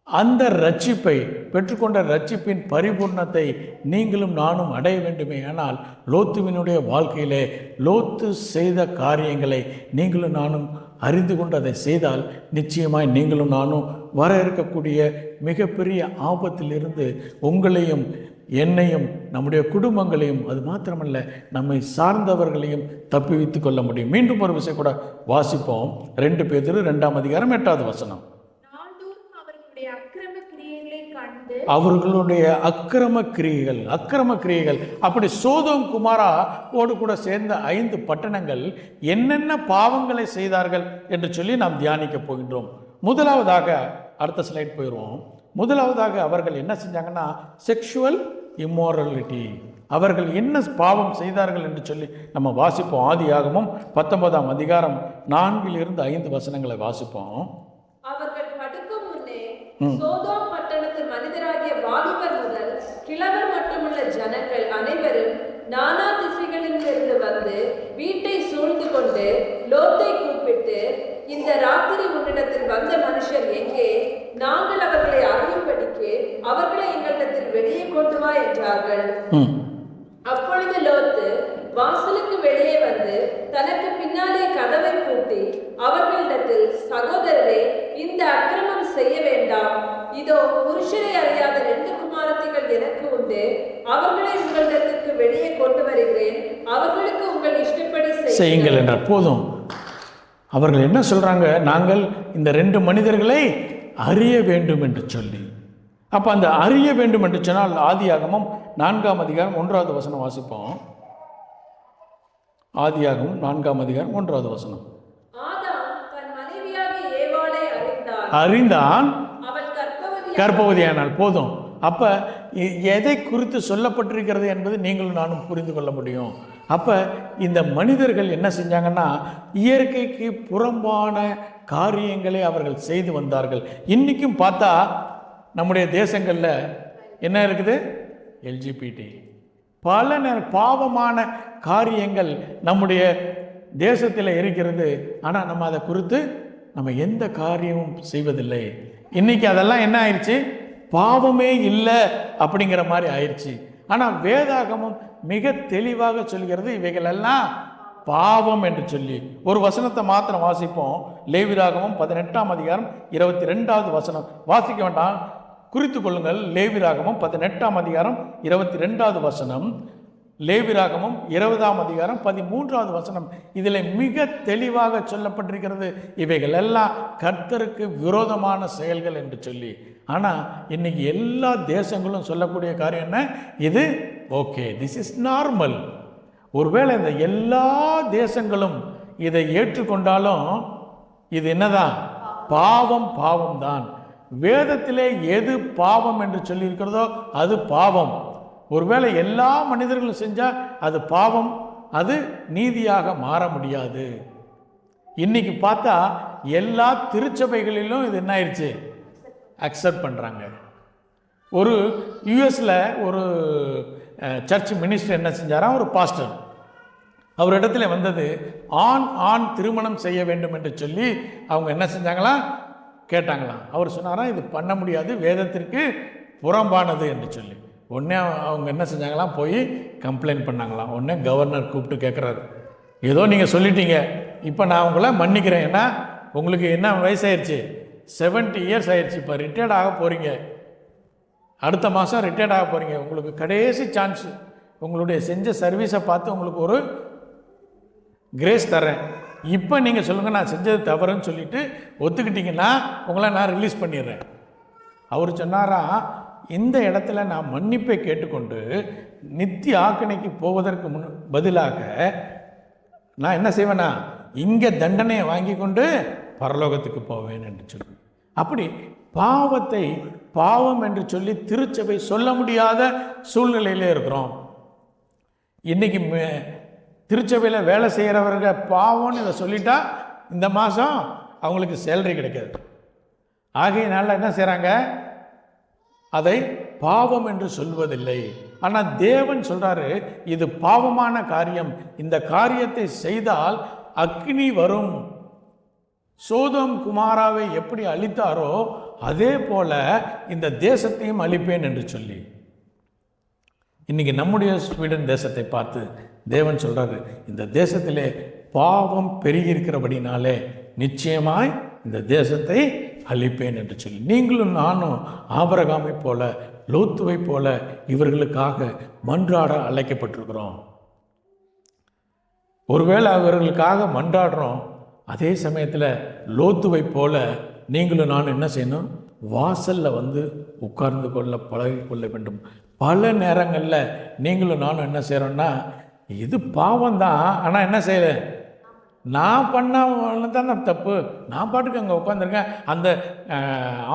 Speaker 2: அந்த ரட்சிப்பை பெற்றுக்கொண்ட ரட்சிப்பின் பரிபூர்ணத்தை நீங்களும் நானும் அடைய வேண்டுமே. ஆனால் லோத்துவினுடைய வாழ்க்கையிலே லோத்து செய்த காரியங்களை நீங்களும் நானும் அறிந்து கொண்டு அதை செய்தால் நிச்சயமாய் நீங்களும் நானும் வர இருக்கக்கூடிய மிகப்பெரிய ஆபத்திலிருந்து உங்களையும் என்னையும் நம்முடைய குடும்பங்களையும் அது மாத்திரமல்ல நம்மை சார்ந்தவர்களையும் தப்புவித்து கொள்ள முடியும். மீண்டும் ஒரு விஷயம் கூட வாசிப்போம். 2 பேதுரு 2ஆம் அதிகாரம் 8வது வசனம். அவர்களுடைய அக்கிரம கிரியைகள். அப்படி சோதோம் குமாரா ஓடு கூட சேர்ந்த 5 பட்டணங்கள் என்னென்ன பாவங்களை செய்தார்கள் என்று சொல்லி நாம் தியானிக்க போகின்றோம். முதலாவதாக, அடுத்த ஸ்லைட் போயிடுவோம். முதலாவதாக அவர்கள் என்ன செஞ்சாங்கன்னா செக்ஷுவல் இம்மோரலிட்டி. அவர்கள் என்ன பாவம் செய்தார்கள் என்று சொல்லி நம்ம வாசிப்போம். ஆதியாகமம் 19ஆம் அதிகாரம் 4 5 வசனங்களை வாசிப்போம்.
Speaker 3: அவர்கள் படுக்கும் முன்னே சோதோம் பட்டணத்து மனிதராகிய வாலிபர் முதல் கிழவர் மட்டுமுள்ள ஜனங்கள் அனைவரும் நானா திசைகளிலிருந்து வந்து வீட்டை சூழ்ந்து கொண்டு லோத்தை கூப்பிட்டு, இந்த ராத்திரி உன்னிடத்தில் வந்த மனுஷர் எங்கே? நாங்கள் அவர்களை அறியும்படிக்கு அவர்களை எங்களிடத்தில் வெளியே கொண்டு வா என்றார்கள். அப்பொழுது லோத்து வாசலுக்கு வெளியே வந்து தனக்கு பின்னாலே கதவை பூட்டி அவர்களிடத்தில், சகோதரரே, இந்த அக்கிரமம் செய்ய வேண்டாம். இதோ புருஷரை அறியாத 2 குமாரத்திகள் எனக்கு உண்டு. அவர்களை உங்களிடத்திற்கு வெளியே கொண்டு வருகிறேன். அவர்களுக்கு உங்கள் இஷ்டப்படி
Speaker 2: செய்யுங்கள் என்றார். போதும். அவர்கள் என்ன சொல்றாங்க? நாங்கள் இந்த 2 மனிதர்களை அறிய வேண்டும் என்று சொல்லி. அப்ப அந்த அறிய வேண்டும் என்று சொன்னால் ஆதியாகமம் 4ஆம் அதிகாரம் 1வது வசனம் வாசிப்போம். ஆதியாகமம் 4ஆம் அதிகாரம் 1வது வசனம்.
Speaker 3: ஆதாம் தன் மனைவியாகிய ஏவாளை
Speaker 2: அறிந்தான்
Speaker 3: அவள்
Speaker 2: கர்ப்பவதியானால். போதும். அப்போ எதை குறித்து சொல்லப்பட்டிருக்கிறது என்பது நீங்களும் நானும் புரிந்து கொள்ள முடியும். அப்போ இந்த மனிதர்கள் என்ன செஞ்சாங்கன்னா, இயற்கைக்கு புறம்பான காரியங்களை அவர்கள் செய்து வந்தார்கள். இன்றைக்கும் பார்த்தா நம்முடைய தேசங்களில் என்ன இருக்குது? எல்ஜிபிடி பல பாவமான காரியங்கள் நம்முடைய தேசத்தில் இருக்கிறது. ஆனால் நம்ம அதை குறித்து நம்ம எந்த காரியமும் செய்வதில்லை. இன்றைக்கி அதெல்லாம் என்ன ஆயிடுச்சு? பாவமே இல்லை அப்படிங்கிற மாதிரி ஆயிடுச்சு. ஆனால் வேதாகமும் மிக தெளிவாக சொல்கிறது இவைகளெல்லாம் பாவம் என்று சொல்லி. ஒரு வசனத்தை மாத்திரம் வாசிப்போம். லேவியராகமம் 18ஆம் அதிகாரம் 22வது வசனம். வாசிக்க வேண்டாம், குறித்து கொள்ளுங்கள். லேவியராகமம் 18ஆம் அதிகாரம் 22வது வசனம், லேவியராகமம் 20ஆம் அதிகாரம் 13வது வசனம். இதில் மிக தெளிவாக சொல்லப்பட்டிருக்கிறது இவைகள் எல்லாம் கர்த்தருக்கு விரோதமான செயல்கள் என்று சொல்லி. ஆனால் இன்னைக்கு எல்லா தேசங்களும் சொல்லக்கூடிய காரியம் என்ன? இது ஓகே, திஸ் இஸ் நார்மல். ஒருவேளை இந்த எல்லா தேசங்களும் இதை ஏற்றுக்கொண்டாலும் இது என்னதான்? பாவம். பாவம் தான். வேதத்திலே எது பாவம் என்று சொல்லியிருக்கிறதோ அது பாவம். ஒருவேளை எல்லா மனிதர்களும் செஞ்சால் அது பாவம், அது நீதியாக மாற முடியாது. இன்னைக்கு பார்த்தா எல்லா திருச்சபைகளிலும் இது என்ன ஆயிடுச்சு? அக்செப்ட் பண்ணுறாங்க. ஒரு யூஎஸில் ஒரு சர்ச் மினிஸ்டர் என்ன செஞ்சாராம்? ஒரு பாஸ்டர் அவர் இடத்துல வந்தது, ஆண் திருமணம் செய்ய வேண்டும் என்று சொல்லி அவங்க என்ன செஞ்சாங்களாம்? கேட்டாங்களாம். அவர் சொன்னாராம், இது பண்ண முடியாது, வேதத்திற்கு புறம்பானது என்று சொல்லி. உடனே அவங்க என்ன செஞ்சாங்களாம்? போய் கம்ப்ளைண்ட் பண்ணாங்களாம். உடனே கவர்னர் கூப்பிட்டு கேட்குறாரு, ஏதோ நீங்கள் சொல்லிட்டீங்க, இப்போ நான் உங்களை மன்னிக்கிறேன். ஏன்னா உங்களுக்கு என்ன வயசாயிருச்சு? 70 இயர்ஸ் ஆயிடுச்சு. இப்போ ரிட்டையர்ட் ஆக போகிறீங்க, அடுத்த மாதம் ரிட்டையர்ட் ஆக போகிறீங்க. உங்களுக்கு கடைசி சான்ஸு, உங்களுடைய செஞ்ச சர்வீஸை பார்த்து உங்களுக்கு ஒரு கிரேஸ் தரேன். இப்போ நீங்கள் சொல்லுங்கள், நான் செஞ்சது தவறுன்னு சொல்லிவிட்டு ஒத்துக்கிட்டிங்கன்னா உங்களை நான் ரிலீஸ் பண்ணிடுறேன். அவர் சொன்னாராம், இந்த இடத்துல நான் மன்னிப்பை கேட்டுக்கொண்டு நித்திய ஆக்கினைக்கு போவதற்கு பதிலாக நான் என்ன செய்வேன்னா, இங்கே தண்டனையை வாங்கி கொண்டு பரலோகத்துக்கு போவேன் என்று சொல்லி. அப்படி பாவத்தை பாவம் என்று சொல்லி திருச்சபை சொல்ல முடியாத சூழ்நிலையிலே இருக்கிறோம். இன்றைக்கி திருச்சபையில் வேலை செய்கிறவர்கள் பாவம்னு இதை சொல்லிட்டா இந்த மாதம் அவங்களுக்கு சேலரி கிடைக்காது. ஆகையினால என்ன செய்கிறாங்க? அதை பாவம் என்று சொல்வதில்லை. ஆனால் தேவன் சொல்கிறாரு, இது பாவமான காரியம், இந்த காரியத்தை செய்தால் அக்னி வரும். சோதோம் குமாராவை எப்படி அழித்தாரோ அதே போல இந்த தேசத்தையும் அழிப்பேன் என்று சொல்லி. இன்னைக்கு நம்முடைய ஸ்வீடன் தேசத்தை பார்த்து தேவன் சொல்றாரு, இந்த தேசத்திலே பாவம் பெருகி இருக்கிறபடினாலே நிச்சயமாய் இந்த தேசத்தை அழிப்பேன் என்று சொல்லி. நீங்களும் நானும் ஆபிரகாமை போல, லோத்துவை போல இவர்களுக்காக மன்றாட அழைக்கப்பட்டிருக்கிறோம். ஒருவேளை அவர்களுக்காக மன்றாடுறோம், அதே சமயத்தில் லோத்துவை போல நீங்களும் நானும் என்ன செய்யணும்? வாசலில் வந்து உட்கார்ந்து கொள்ள பழகி கொள்ள வேண்டும். பல நேரங்களில் நீங்களும் நானும் என்ன செய்கிறோன்னா, இது பாவம் தான், ஆனால் என்ன செய்யலை, நான் பண்ண தானே தப்பு, நான் பாட்டுக்கு அங்கே உட்காந்துருக்கேன். அந்த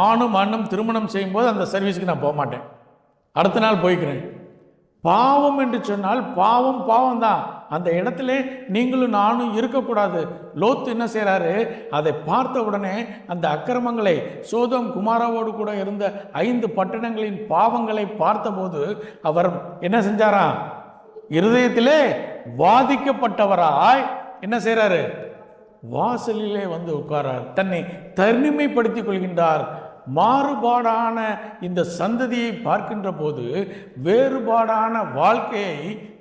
Speaker 2: ஆணும் ஆணும் திருமணம் செய்யும்போது அந்த சர்வீஸுக்கு நான் போக மாட்டேன், அடுத்த நாள் போய்க்கிறேன். பாவம் என்று சொன்னால் பாவம் பாவம் தான். அந்த இடத்துல நீங்களும் நானும் இருக்கக்கூடாது. லோத்து என்ன செய்கிறாரு? அதை பார்த்த உடனே அந்த அக்கிரமங்களை, சோதோம் குமாராவோடு கூட இருந்த 5 பட்டணங்களின் பாவங்களை பார்த்தபோது அவர் என்ன செஞ்சாராம்? இருதயத்திலே வாதிக்கப்பட்டவராய் என்ன செய்கிறாரு? வாசலிலே வந்து உட்காரார். தன்னை தனிமைப்படுத்திக் கொள்கின்றார். மாறுபாடான இந்த சந்ததியை பார்க்கின்ற போது வேறுபாடான வாழ்க்கையை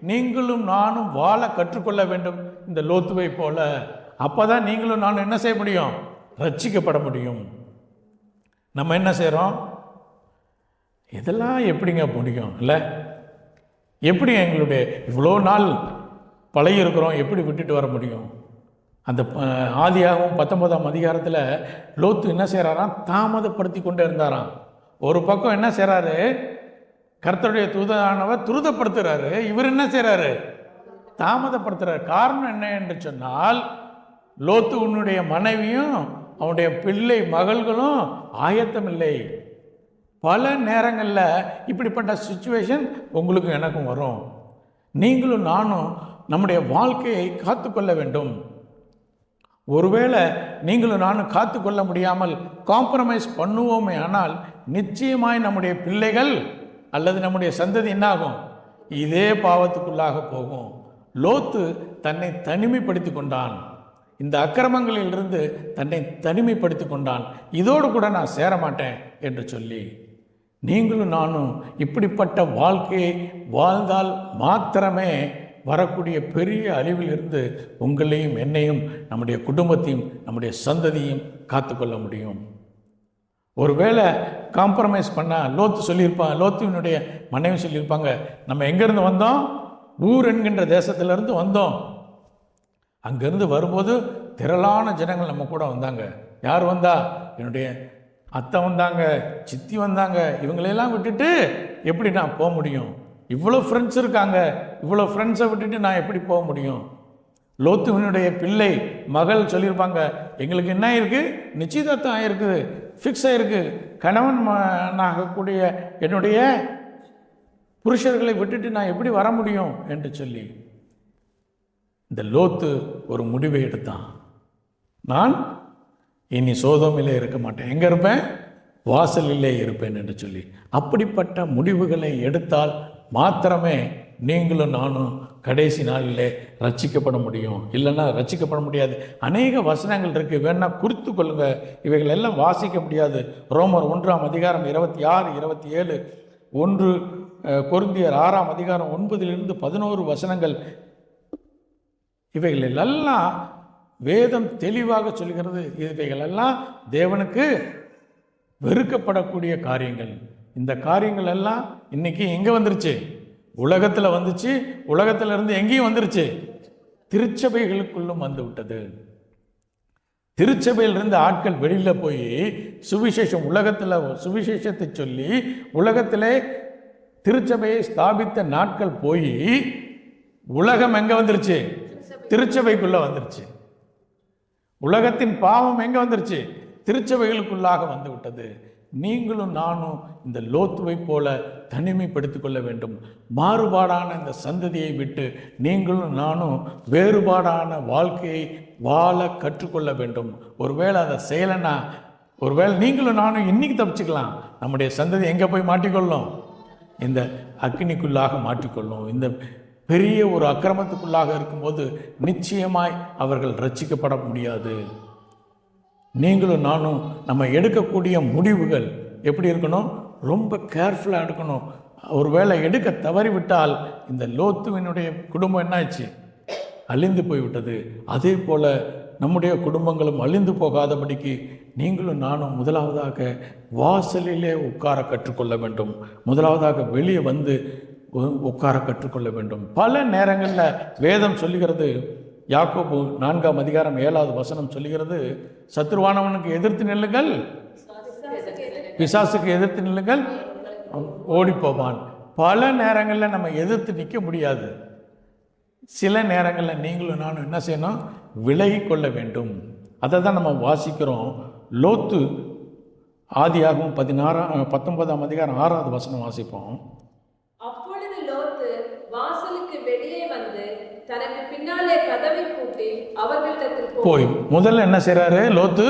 Speaker 2: நீங்களும் நானும் வாழ கற்றுக்கொள்ள வேண்டும், இந்த லோத்துவை போல. அப்போதான் நீங்களும் நானும் என்ன செய்ய முடியும்? ரட்சிக்கப்பட முடியும். நம்ம என்ன செய்கிறோம்? இதெல்லாம் எப்படிங்க முடியும்? இல்லை, எப்படி எங்களுடைய இவ்வளோ நாள் பழகி இருக்கிறோம், எப்படி விட்டுட்டு வர முடியும்? அந்த ஆதியாகமம் 19ஆம் அதிகாரத்தில் லோத்து என்ன செய்கிறாராம்? தாமதப்படுத்தி கொண்டே இருந்தாராம். ஒரு பக்கம் என்ன செய்கிறாரு? கர்த்தருடைய தூதனானவர் துரிதப்படுத்துகிறாரு, இவர் என்ன செய்கிறாரு? தாமதப்படுத்துகிறார். காரணம் என்ன என்று சொன்னால், லோத்து உன்னுடைய மனைவியும்
Speaker 1: அவனுடைய பிள்ளை மகள்களும் ஆயத்தமில்லை. பல நேரங்களில் இப்படிப்பட்ட சுச்சுவேஷன் உங்களுக்கும் எனக்கும் வரும். நீங்களும் நானும் நம்முடைய வாழ்க்கையை காத்துக்கொள்ள வேண்டும். ஒருவேளை நீங்களும் நானும் காத்துக்கொள்ள முடியாமல் காம்ப்ரமைஸ் பண்ணுவோமே ஆனால் நிச்சயமாய் நம்முடைய பிள்ளைகள் அல்லது நம்முடைய சந்ததி என்னாகும்? இதே பாவத்துக்குள்ளாக போகும். லோத்து தன்னை தனிமைப்படுத்தி கொண்டான். இந்த அக்கிரமங்களிலிருந்து தன்னை தனிமைப்படுத்தி கொண்டான். இதோடு கூட நான் சேர மாட்டேன் என்று சொல்லி, நீங்களும் நானும் இப்படிப்பட்ட வாழ்க்கையை வாழ்ந்தால் மாத்திரமே வரக்கூடிய பெரிய அழிவிலிருந்து உங்களையும் என்னையும் நம்முடைய குடும்பத்தையும் நம்முடைய சந்ததியும் காத்துக்கொள்ள முடியும். ஒருவேளை காம்ப்ரமைஸ் பண்ணால் லோத்து சொல்லியிருப்பான், லோத்துவினுடைய மனைவி சொல்லியிருப்பாங்க, நம்ம எங்கேருந்து வந்தோம்? ஊர் என்கின்ற தேசத்திலிருந்து வந்தோம். அங்கேருந்து வரும்போது திரளான ஜனங்கள் நம்ம கூட வந்தாங்க. யார் வந்தா? என்னுடைய அத்தை வந்தாங்க, சித்தி வந்தாங்க. இவங்களையெல்லாம் விட்டுட்டு எப்படி நான் போக முடியும்? இவ்வளோ ஃப்ரெண்ட்ஸ் இருக்காங்க, இவ்வளோ ஃப்ரெண்ட்ஸை விட்டுட்டு நான் எப்படி போக முடியும்? லோத்துவினுடைய பிள்ளை மகள் சொல்லியிருப்பாங்க, எங்களுக்கு என்ன இருக்குது? நிச்சயதார்த்தம் ஆகிருக்குது, ஃபிக்ஸ் ஆகிருக்கு. கணவன் ஆகக்கூடிய என்னுடைய புருஷர்களை விட்டுட்டு நான் எப்படி வர முடியும் என்று சொல்லி இந்த லோத்து ஒரு முடிவை எடுத்தான். நான் இனி சோதோமிலே இருக்க மாட்டேன், எங்கே இருப்பேன்? வாசலிலே இருப்பேன் என்று சொல்லி அப்படிப்பட்ட முடிவுகளை எடுத்தால் மாத்திரமே நீங்களும் நானும் கடைசி நாளிலே ரட்சிக்கப்பட முடியும். இல்லைன்னா ரட்சிக்கப்பட முடியாது. அநேக வசனங்கள் இருக்குது, வேணா குறித்து கொள்ளுங்க. இவைகள் எல்லாம் வாசிக்க முடியாது. ரோமர் 1 அதிகாரம் 26, 27, 1 கொரிந்தியர் 6 அதிகாரம் 9 11 வசனங்கள். இவைகள் எல்லாம் வேதம் தெளிவாக சொல்கிறது. இவைகளெல்லாம் தேவனுக்கு வெறுக்கப்படக்கூடிய காரியங்கள். இந்த காரியங்கள் எல்லாம் இன்னைக்கு எங்கே வந்துருச்சு? உலகத்தில் வந்துச்சு. உலகத்திலிருந்து எங்கேயும் வந்துருச்சு, திருச்சபைகளுக்குள்ளும் வந்து விட்டது. திருச்சபையிலிருந்து ஆட்கள் வெளியில் போய் சுவிசேஷம் உலகத்தில் சுவிசேஷத்தை சொல்லி உலகத்திலே திருச்சபையை ஸ்தாபித்த நாட்கள் போய் உலகம் எங்கே வந்துருச்சு? திருச்சபைக்குள்ளே வந்துருச்சு. உலகத்தின் பாவம் எங்கே வந்துருச்சு? திருச்சபைகளுக்குள்ளாக வந்து விட்டது. நீங்களும் நானும் இந்த லோத்துவை போல தனிமைப்படுத்திக் கொள்ள வேண்டும். மாறுபாடான இந்த சந்ததியை விட்டு நீங்களும் நானும் வேறுபாடான வாழ்க்கையை வாழ கற்றுக்கொள்ள வேண்டும். ஒருவேளை அதை செய்யலைன்னா, ஒருவேளை நீங்களும் நானும் இன்னைக்கு தப்பிச்சுக்கலாம், நம்முடைய சந்ததி எங்கே போய் மாட்டிக்கொள்ளும்? இந்த அக்னிக்குள்ளாக மாட்டிக்கொள்ளும். இந்த பெரிய ஒரு அக்கிரமத்துக்குள்ளாக இருக்கும்போது நிச்சயமாய் அவர்கள் ரட்சிக்கப்பட முடியாது. நீங்களும் நானும் நம்ம எடுக்கக்கூடிய முடிவுகள் எப்படி இருக்கணும்? ரொம்ப கேர்ஃபுல்லாக எடுக்கணும். ஒருவேளை எடுக்க தவறிவிட்டால் இந்த லோத்துவினுடைய குடும்பம் என்னாச்சு? அழிந்து போய்விட்டது. அதே போல் நம்முடைய குடும்பங்களும் அழிந்து போகாதபடிக்கு நீங்களும் நானும் முதலாவதாக வாசலிலே உட்கார கற்றுக்கொள்ள வேண்டும். முதலாவதாக வெளியே வந்து உட்கார கற்றுக்கொள்ள வேண்டும். பல நேரங்களில் வேதம் சொல்லுகிறது, யாக்கோபு 4 அதிகாரம் 7வது வசனம் சொல்லுகிறது, சத்துருவானவனுக்கு எதிர்த்து நில்லுங்கள், பிசாசுக்கு எதிர்த்து நில்லுங்கள், ஓடிப்போவான். பல நேரங்களில் நம்ம எதிர்த்து நிற்க முடியாது. சில நேரங்களில் நீங்களும் நானும் என்ன செய்யணும்? விலகி கொள்ள வேண்டும். அதை தான் நம்ம வாசிக்கிறோம். லோத்து ஆதியாகமம் 19 அதிகாரம் 6வது வசனம் வாசிப்போம்.
Speaker 3: அப்பொழுது லோத்து வாசலுக்கு வெளியே வந்து தனக்கு பின்னாலே கதவை பூட்டி அவர்களிடத்தில்
Speaker 1: போய் முதல்ல என்ன செய்றாரு? லோத்து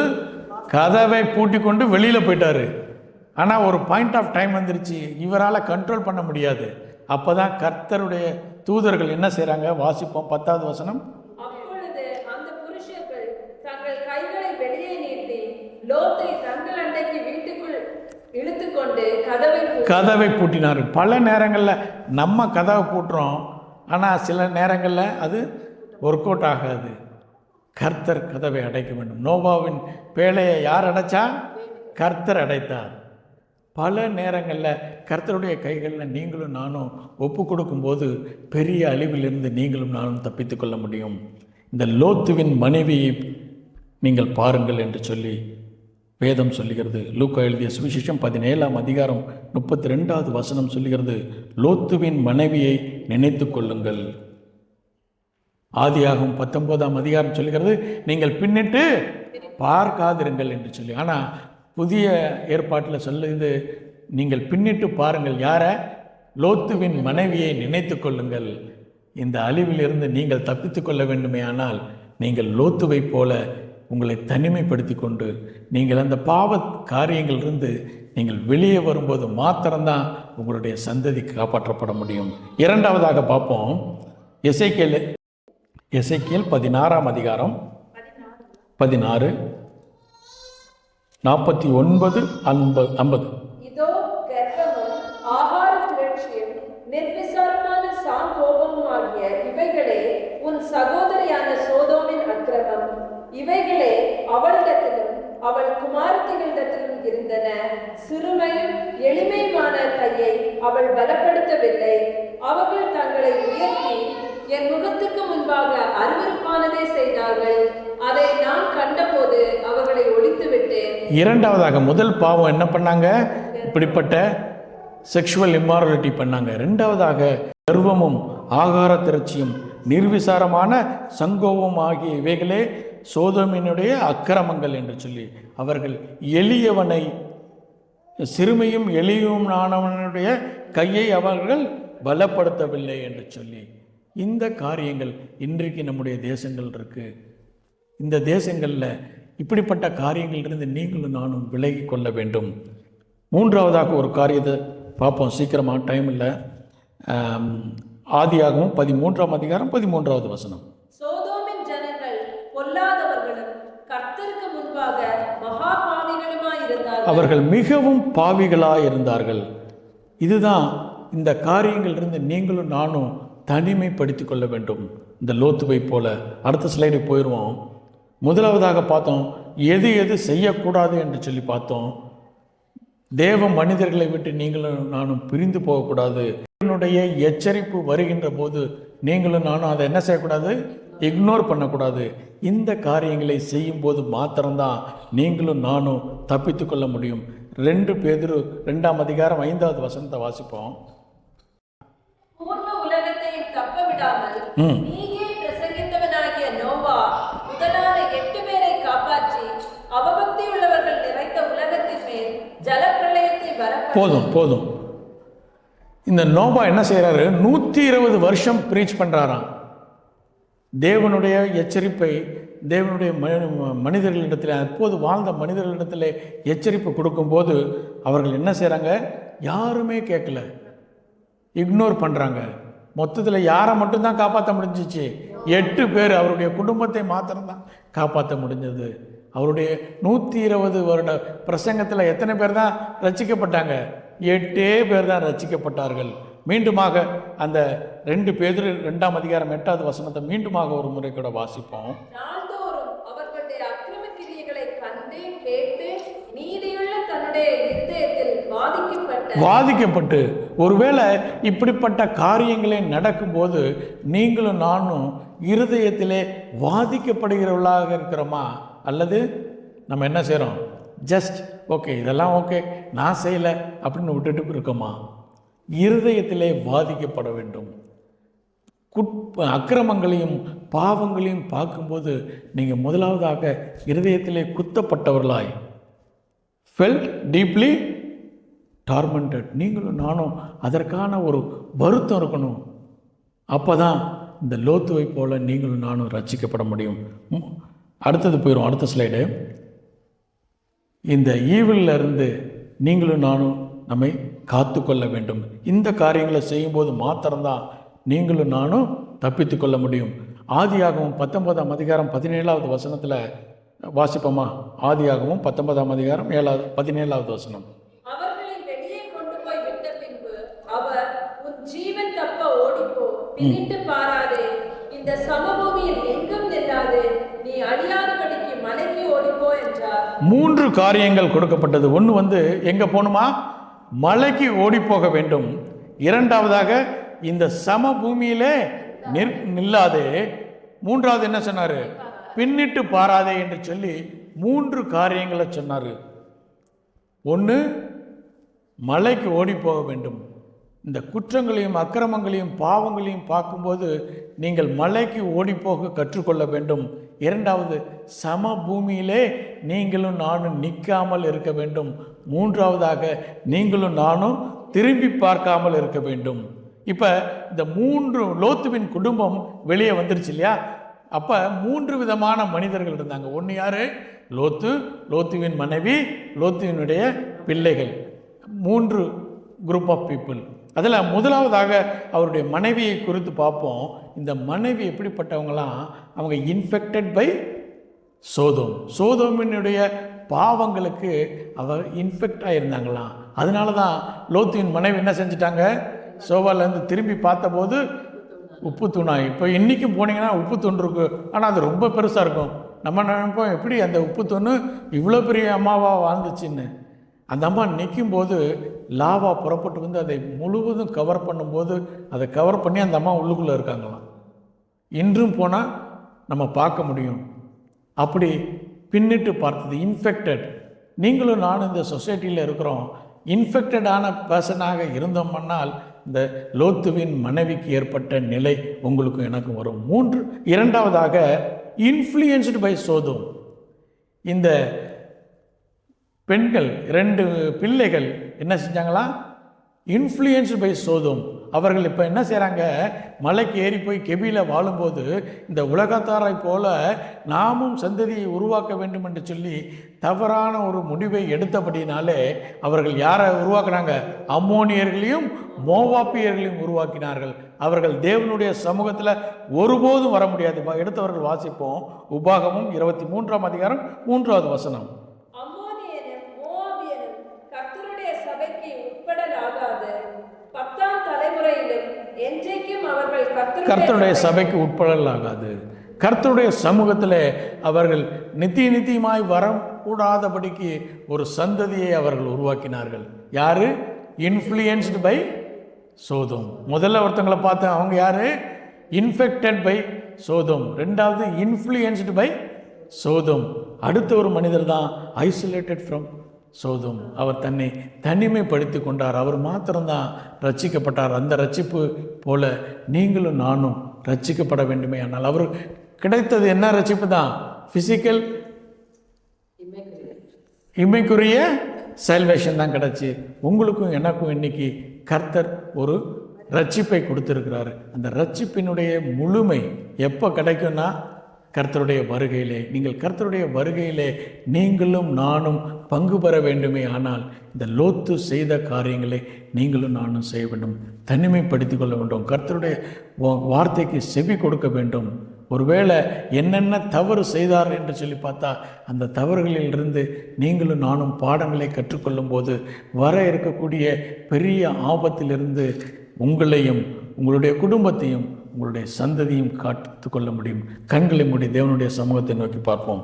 Speaker 1: கதவை பூட்டி கொண்டு வெளியில் போயிட்டாரு. ஆனால் ஒரு பாயிண்ட் ஆஃப் டைம் வந்துருச்சு, இவரால் கண்ட்ரோல் பண்ண முடியாது. அப்போ தான் கர்த்தருடைய தூதர்கள் என்ன செய்கிறாங்க? வாசிப்போம் 10வது வசனம்.
Speaker 3: அப்பொழுது அந்த புருஷர்கள் தங்கள் கைகளை வெளியே நீட்டி லோத்தை தங்கள் அண்டைக்கு வீட்டுக்குள் இழுத்துக்கொண்டு கதவை
Speaker 1: பூட்டினார். பல நேரங்களில் நம்ம கதவை பூட்டுறோம், ஆனால் சில நேரங்களில் அது ஒர்க் அவுட் ஆகாது. கர்த்தர் கதவை அடைக்க வேண்டும். நோவாவின் பேழையை யார் அடைச்சா? கர்த்தர் அடைத்தார். பல நேரங்களில் கர்த்தருடைய கைகளில் நீங்களும் நானும் ஒப்பு கொடுக்கும்போது பெரிய அழிவிலிருந்து நீங்களும் நானும் தப்பித்து கொள்ள முடியும். இந்த லோத்துவின் மனைவியை நீங்கள் பாருங்கள் என்று சொல்லி வேதம் சொல்லுகிறது. லூக்கா எழுதிய சுவிசேஷம் 17 அதிகாரம் 32வது வசனம் சொல்லுகிறது, லோத்துவின் மனைவியை நினைத்து கொள்ளுங்கள்.
Speaker 2: ஆதியாகமம் 19ஆம் அதிகாரம் சொல்லுகிறது, நீங்கள் பின்னிட்டு பார்க்காதிருங்கள் என்று சொல்லி. ஆனால் புதிய ஏற்பாட்டில் சொல்லுது, நீங்கள் பின்னிட்டு பாருங்கள். யாரை? லோத்துவின் மனைவியை நினைத்து கொள்ளுங்கள். இந்த அழிவிலிருந்து நீங்கள் தப்பித்து கொள்ள வேண்டுமே ஆனால் நீங்கள் லோத்துவை போல உங்களை தனிமைப்படுத்தி கொண்டு நீங்கள் அந்த பாவ காரியங்களிலிருந்து நீங்கள் வெளியே வரும்போது மாத்திரம்தான் உங்களுடைய சந்ததி காப்பாற்றப்பட முடியும். இரண்டாவதாக பார்ப்போம், எசேக்கியேல் 16ஆம் அதிகாரம் 16, 49, 50.
Speaker 3: இதோ கர்வமும் ஆகார திரட்சியும் நிர்விசாரமான சாங்கோபமும் ஆகிய இவைகளே உன் சகோதரியான சோதோமின் அக்கிரமம். இவைகளே அவளிடத்திலும் அவள் குமாரத்திகளிடத்திலும் இருந்தன. சிறுமையும் எளிமையுமான கையை அவள் பலப்படுத்தவில்லை. அவர்கள் தங்களை உயர்த்தி என் முகத்துக்கு முன்பாக அருவருப்பானதை செய்தார்கள். அதை நான் கண்டபோது அவர்களை ஒழித்து விட்டேன்.
Speaker 2: இரண்டாவதாக, முதல் பாவம் என்ன பண்ணாங்க? இப்படிப்பட்ட செக்ஷுவல் இம்மாரலிட்டி பண்ணாங்க. இரண்டாவதாக, கர்வமும் ஆகார திரட்சியும் நிர்விசாரமான சங்கோபம் ஆகிய இவைகளே சோதோமினுடைய அக்கிரமங்கள் என்று சொல்லி அவர்கள் எளியவனை, சிறுமையும் எளியவனானவனுடைய கையை அவர்கள் பலப்படுத்தவில்லை என்று சொல்லி இந்த காரியங்கள் இன்றைக்கு நம்முடைய தேசங்கள் இருக்கு. இந்த தேசங்களில் இப்படிப்பட்ட காரியங்களிலிருந்து நீங்களும் நானும் விலகி கொள்ள வேண்டும். மூன்றாவதாக ஒரு காரியத்தை பார்ப்போம், சீக்கிரமாக டைம் இல்லை. ஆதியாகமம் 13ஆம் அதிகாரம் 13வது வசனம்.
Speaker 3: சோதோமின் ஜனங்கள் பொல்லாதவர்களும் கர்த்தருக்கு முன்பாக மகா பாவிகளுமாய் இருந்தார்கள்.
Speaker 2: அவர்கள் மிகவும் பாவிகளாய் இருந்தார்கள். இதுதான் இந்த காரியங்களிலிருந்து நீங்களும் நானும் தனிமைப்படுத்தி கொள்ள வேண்டும், இந்த லோத்துவை போல. அடுத்த ஸ்லைடு போயிடுவோம். முதலாவதாக பார்த்தோம், எது எது செய்யக்கூடாது என்று சொல்லி பார்த்தோம். தேவ மனிதர்களை விட்டு நீங்களும் நானும் பிரிந்து போகக்கூடாது. என்னுடைய எச்சரிப்பு வருகின்ற போது நீங்களும் நானும் அதை என்ன செய்யக்கூடாது? இக்னோர் பண்ணக்கூடாது. இந்த காரியங்களை செய்யும் போது மாத்திரம்தான் நீங்களும் நானும் தப்பித்து கொள்ள முடியும். 2 பேதுரு 2ஆம் அதிகாரம் 5வது வசனத்தை வாசிப்போம்.
Speaker 3: பூர்வ உலகத்தையும் தப்ப விடாமல் நீதியை பிரசங்கித்தவனாகிய நோவா முதலான 8 பேரை காப்பாற்றி அவபக்தி உள்ளவர்கள் நிறைந்த உலகத்தின் மேல் ஜலப்பிரளயத்தை வரப்போதும்.
Speaker 2: போதும். இந்த நோவா என்ன செய்யறாரு? 120 வருஷம் பிரீச் பண்றாராம். தேவனுடைய எச்சரிப்பை தேவனுடைய மனிதர்களிடத்தில், அப்போது வாழ்ந்த மனிதர்களிடத்தில் எச்சரிப்பு கொடுக்கும்போது அவர்கள் என்ன செய்கிறாங்க? யாருமே கேட்கல, இக்னோர் பண்ணுறாங்க. மொத்தத்தில் யாரை மட்டும்தான் காப்பாற்ற முடிஞ்சிச்சு? 8 பேர். அவருடைய குடும்பத்தை மாத்திரம்தான் காப்பாற்ற முடிஞ்சது. அவருடைய 120 வருட பிரசங்கத்தில் எத்தனை பேர் தான் ரட்சிக்கப்பட்டாங்க? 8 பேர் தான் ரட்சிக்கப்பட்டார்கள். மீண்டுமாக அந்த 2 பேதுரு 2ஆம் அதிகாரம் 8வது வசனத்தை மீண்டுமாக ஒரு முறை கூட வாசிப்போம்.
Speaker 3: நாள்தோறும் அவர்களுடைய அக்கிரம கிரியைகளை கண்டு கேட்டு நீதியுள்ள தன்னுடைய இருதயத்தில் வாதிக்கப்பட்டு ஒருவேளை இப்படிப்பட்ட காரியங்களே நடக்கும்போது நீங்களும் நானும் இருதயத்திலே வாதிக்கப்படுகிறவர்களாக இருக்கிறோமா? அல்லது நம்ம என்ன செய்கிறோம்? ஜஸ்ட் ஓகே, இதெல்லாம் ஓகே, நான் செய்யலை அப்படின்னு விட்டுட்டு இருக்கோமா? இருதயத்திலே பாதிக்கப்பட வேண்டும். அக்கிரமங்களையும் பாவங்களையும் பார்க்கும்போது நீங்கள் முதலாவதாக இருதயத்திலே குத்தப்பட்டவர்களாய், ஃபெல்ட் டீப்லி டார்மெண்டட், நீங்களும் நானும் அதற்கான ஒரு வருத்தம் இருக்கணும். அப்போ தான் இந்த லோத்துவை போல நீங்களும் நானும் ரட்சிக்கப்பட முடியும். அடுத்தது போயிடும், அடுத்த ஸ்லைடு. இந்த ஈவில்ல இருந்து நீங்களும் நானும் நம்மை காத்து கொள்ள வேண்டும். இந்த காரியங்களை செய்யும்போது மாத்திரம்தான் நீங்களும் நானும் தப்பித்து கொள்ள முடியும். ஆதியாகமம் 19ஆம் அதிகாரம் 17வது வசனத்தில் வாசிப்போமா? ஆதியாகமம் 19ஆம் அதிகாரம் 17வது வசனம். அவர்களை வெளியே கொண்டு போய் விட்ட பின்பு அவர், உன் ஜீவன் தப்ப ஓடிப்போ, பின்னிட்டு பாராதே, இந்த சமபூமியில் எங்கும் நில்லாதே, நீ அழியாதபடிக்கு மலைக்கு ஓடிப்போ என்றார். 3
Speaker 2: காரியங்கள் கொடுக்கப்பட்டது. ஒன்று எங்கே போகணுமா? மலைக்கு ஓடி போக வேண்டும். இரண்டாவதாக இந்த சமபூமியிலே நில்லாதே. மூன்றாவது என்ன சொன்னார்? பின்னிட்டு பாராதே என்று சொல்லி 3 காரியங்களை சொன்னார். ஒன்று, மலைக்கு ஓடி போக வேண்டும்.
Speaker 1: இந்த குற்றங்களையும் அக்கிரமங்களையும் பாவங்களையும் பார்க்கும்போது நீங்கள் மலைக்கு ஓடிப்போக கற்றுக்கொள்ள வேண்டும். இரண்டாவது, சம பூமியிலே நீங்களும் நானும் நிற்காமல் இருக்க வேண்டும். மூன்றாவதாக, நீங்களும் நானும் திரும்பி பார்க்காமல் இருக்க வேண்டும். இப்போ இந்த 3 லோத்துவின் குடும்பம் வெளியே வந்துருச்சு இல்லையா? அப்போ 3 விதமான மனிதர்கள் இருந்தாங்க. ஒன்று யார்? லோத்து, லோத்துவின் மனைவி, லோத்துவினுடைய பிள்ளைகள். 3 குரூப் ஆஃப் பீப்புள். அதில் முதலாவதாக அவருடைய மனைவியை குறித்து பார்ப்போம். இந்த மனைவி எப்படிப்பட்டவங்களாம்? அவங்க இன்ஃபெக்டட் பை சோதோம். சோதோமினுடைய பாவங்களுக்கு அவர் இன்ஃபெக்ட் ஆகியிருந்தாங்களாம். அதனால தான் லோத்துவின் மனைவி என்ன செஞ்சிட்டாங்க? சோபாலேருந்து திரும்பி பார்த்தபோது உப்பு தூணாய். இப்போ இன்றைக்கும் போனீங்கன்னா உப்பு தூண் இருக்கு, ஆனால் அது ரொம்ப பெருசாக இருக்கும். நம்ம நினைப்போம், எப்படி அந்த உப்பு தூண் இவ்வளோ பெரிய அம்மாவாக வாழ்ந்துச்சுன்னு. அந்த அம்மா நிற்கும்போது லாவா புறப்பட்டு வந்து அதை முழுவதும் கவர் பண்ணும்போது அதை கவர் பண்ணி அந்த அம்மா உள்ளுக்குள்ளே இருக்காங்களாம். இன்றும் போனால் நம்ம பார்க்க முடியும். அப்படி பின்னிட்டு பார்த்தது இன்ஃபெக்டட். நீங்களும் நானும் இந்த சொசைட்டியில் இருக்கிறோம். இன்ஃபெக்டடான பர்சனாக இருந்தோம்னால் இந்த லோத்துவின் மனைவிக்கு ஏற்பட்ட நிலை உங்களுக்கும் எனக்கும் வரும். இரண்டாவதாக, இன்ஃப்ளூயன்ஸ்டு பை சோதோம். இந்த பெண்கள் 2 பிள்ளைகள் என்ன செஞ்சாங்களா? Influenced by Sodom. அவர்கள் இப்போ என்ன செய்கிறாங்க? மலைக்கு ஏறி போய் கெபியில் வாழும்போது இந்த உலகத்தாரை போல நாமும் சந்ததியை உருவாக்க வேண்டும் என்று சொல்லி தவறான ஒரு முடிவை எடுத்தபடினாலே அவர்கள் யாரை உருவாக்குனாங்க? அம்மோனியர்களையும் மோவாப்பியர்களையும் உருவாக்கினார்கள். அவர்கள் தேவனுடைய சமூகத்தில் ஒருபோதும் வர முடியாது. எடுத்தவர்கள் வாசிப்போம். உபாகமும் 23ஆம் அதிகாரம் 3வது வசனம்.
Speaker 3: அம்மோனியனும் மோவாபியனும் கர்த்தருடைய சபைக்கு உட்படலாகாது. 10ஆம் தலைமுறையிலும் என்றைக்கும் அவர்கள்
Speaker 1: கர்த்தருடைய சபைக்கு உட்படலாகாது. கர்த்தருடைய சமூகத்தில் அவர்கள் நித்தியமாய் வரக்கூடாதபடிக்கு ஒரு சந்ததியை அவர்கள் உருவாக்கினார்கள். யாரு? Influenced by Sodom. முதல்ல ஒருத்தங்களை பார்த்தேன், அவங்க யாரு? Infected by Sodom. ரெண்டாவது, இன்ஃப்ளூயன்ஸ்டு பை சோதோம். அடுத்த ஒரு மனிதர் தான் ஐசோலேட்டட் ஃப்ரம் சோதோம். அவர் தன்னை தனிமைப்படுத்தி கொண்டார். அவர் மாத்திரம்தான் ரட்சிக்கப்பட்டார். அந்த ரட்சிப்பு போல நீங்களும் நானும் ரட்சிக்கப்பட வேண்டுமே. ஆனால் அவர் கிடைத்தது என்ன ரட்சிப்பு தான்? ஃபிசிக்கல் இம்மைக்குரிய சால்வேஷன் தான் கிடச்சி. உங்களுக்கும் எனக்கும் இன்னைக்கு கர்த்தர் ஒரு ரட்சிப்பை கொடுத்துருக்கிறாரு. அந்த ரட்சிப்பினுடைய முழுமை எப்போ கிடைக்கும்னா கர்த்தருடைய வருகையிலே. நீங்கள் கர்த்தருடைய வருகையிலே நீங்களும் நானும் பங்கு பெற வேண்டுமே. ஆனால் இந்த லோத்து செய்த காரியங்களை நீங்களும் நானும் செய்ய வேண்டும். தனிமைப்படுத்தி கொள்ள வேண்டும். கர்த்தருடைய வார்த்தைக்கு செவி கொடுக்க வேண்டும். ஒருவேளை என்னென்ன தவறு செய்தார் என்று சொல்லி பார்த்தா அந்த தவறுகளிலிருந்து நீங்களும் நானும் பாடங்களை கற்றுக்கொள்ளும் போது வர இருக்கக்கூடிய பெரிய ஆபத்திலிருந்து உங்களையும் உங்களுடைய குடும்பத்தையும் உங்களுடைய சந்ததியும் காத்து கொள்ள முடியும். கண்களை மூடி தேவனுடைய சமூகத்தை நோக்கி பார்ப்போம்.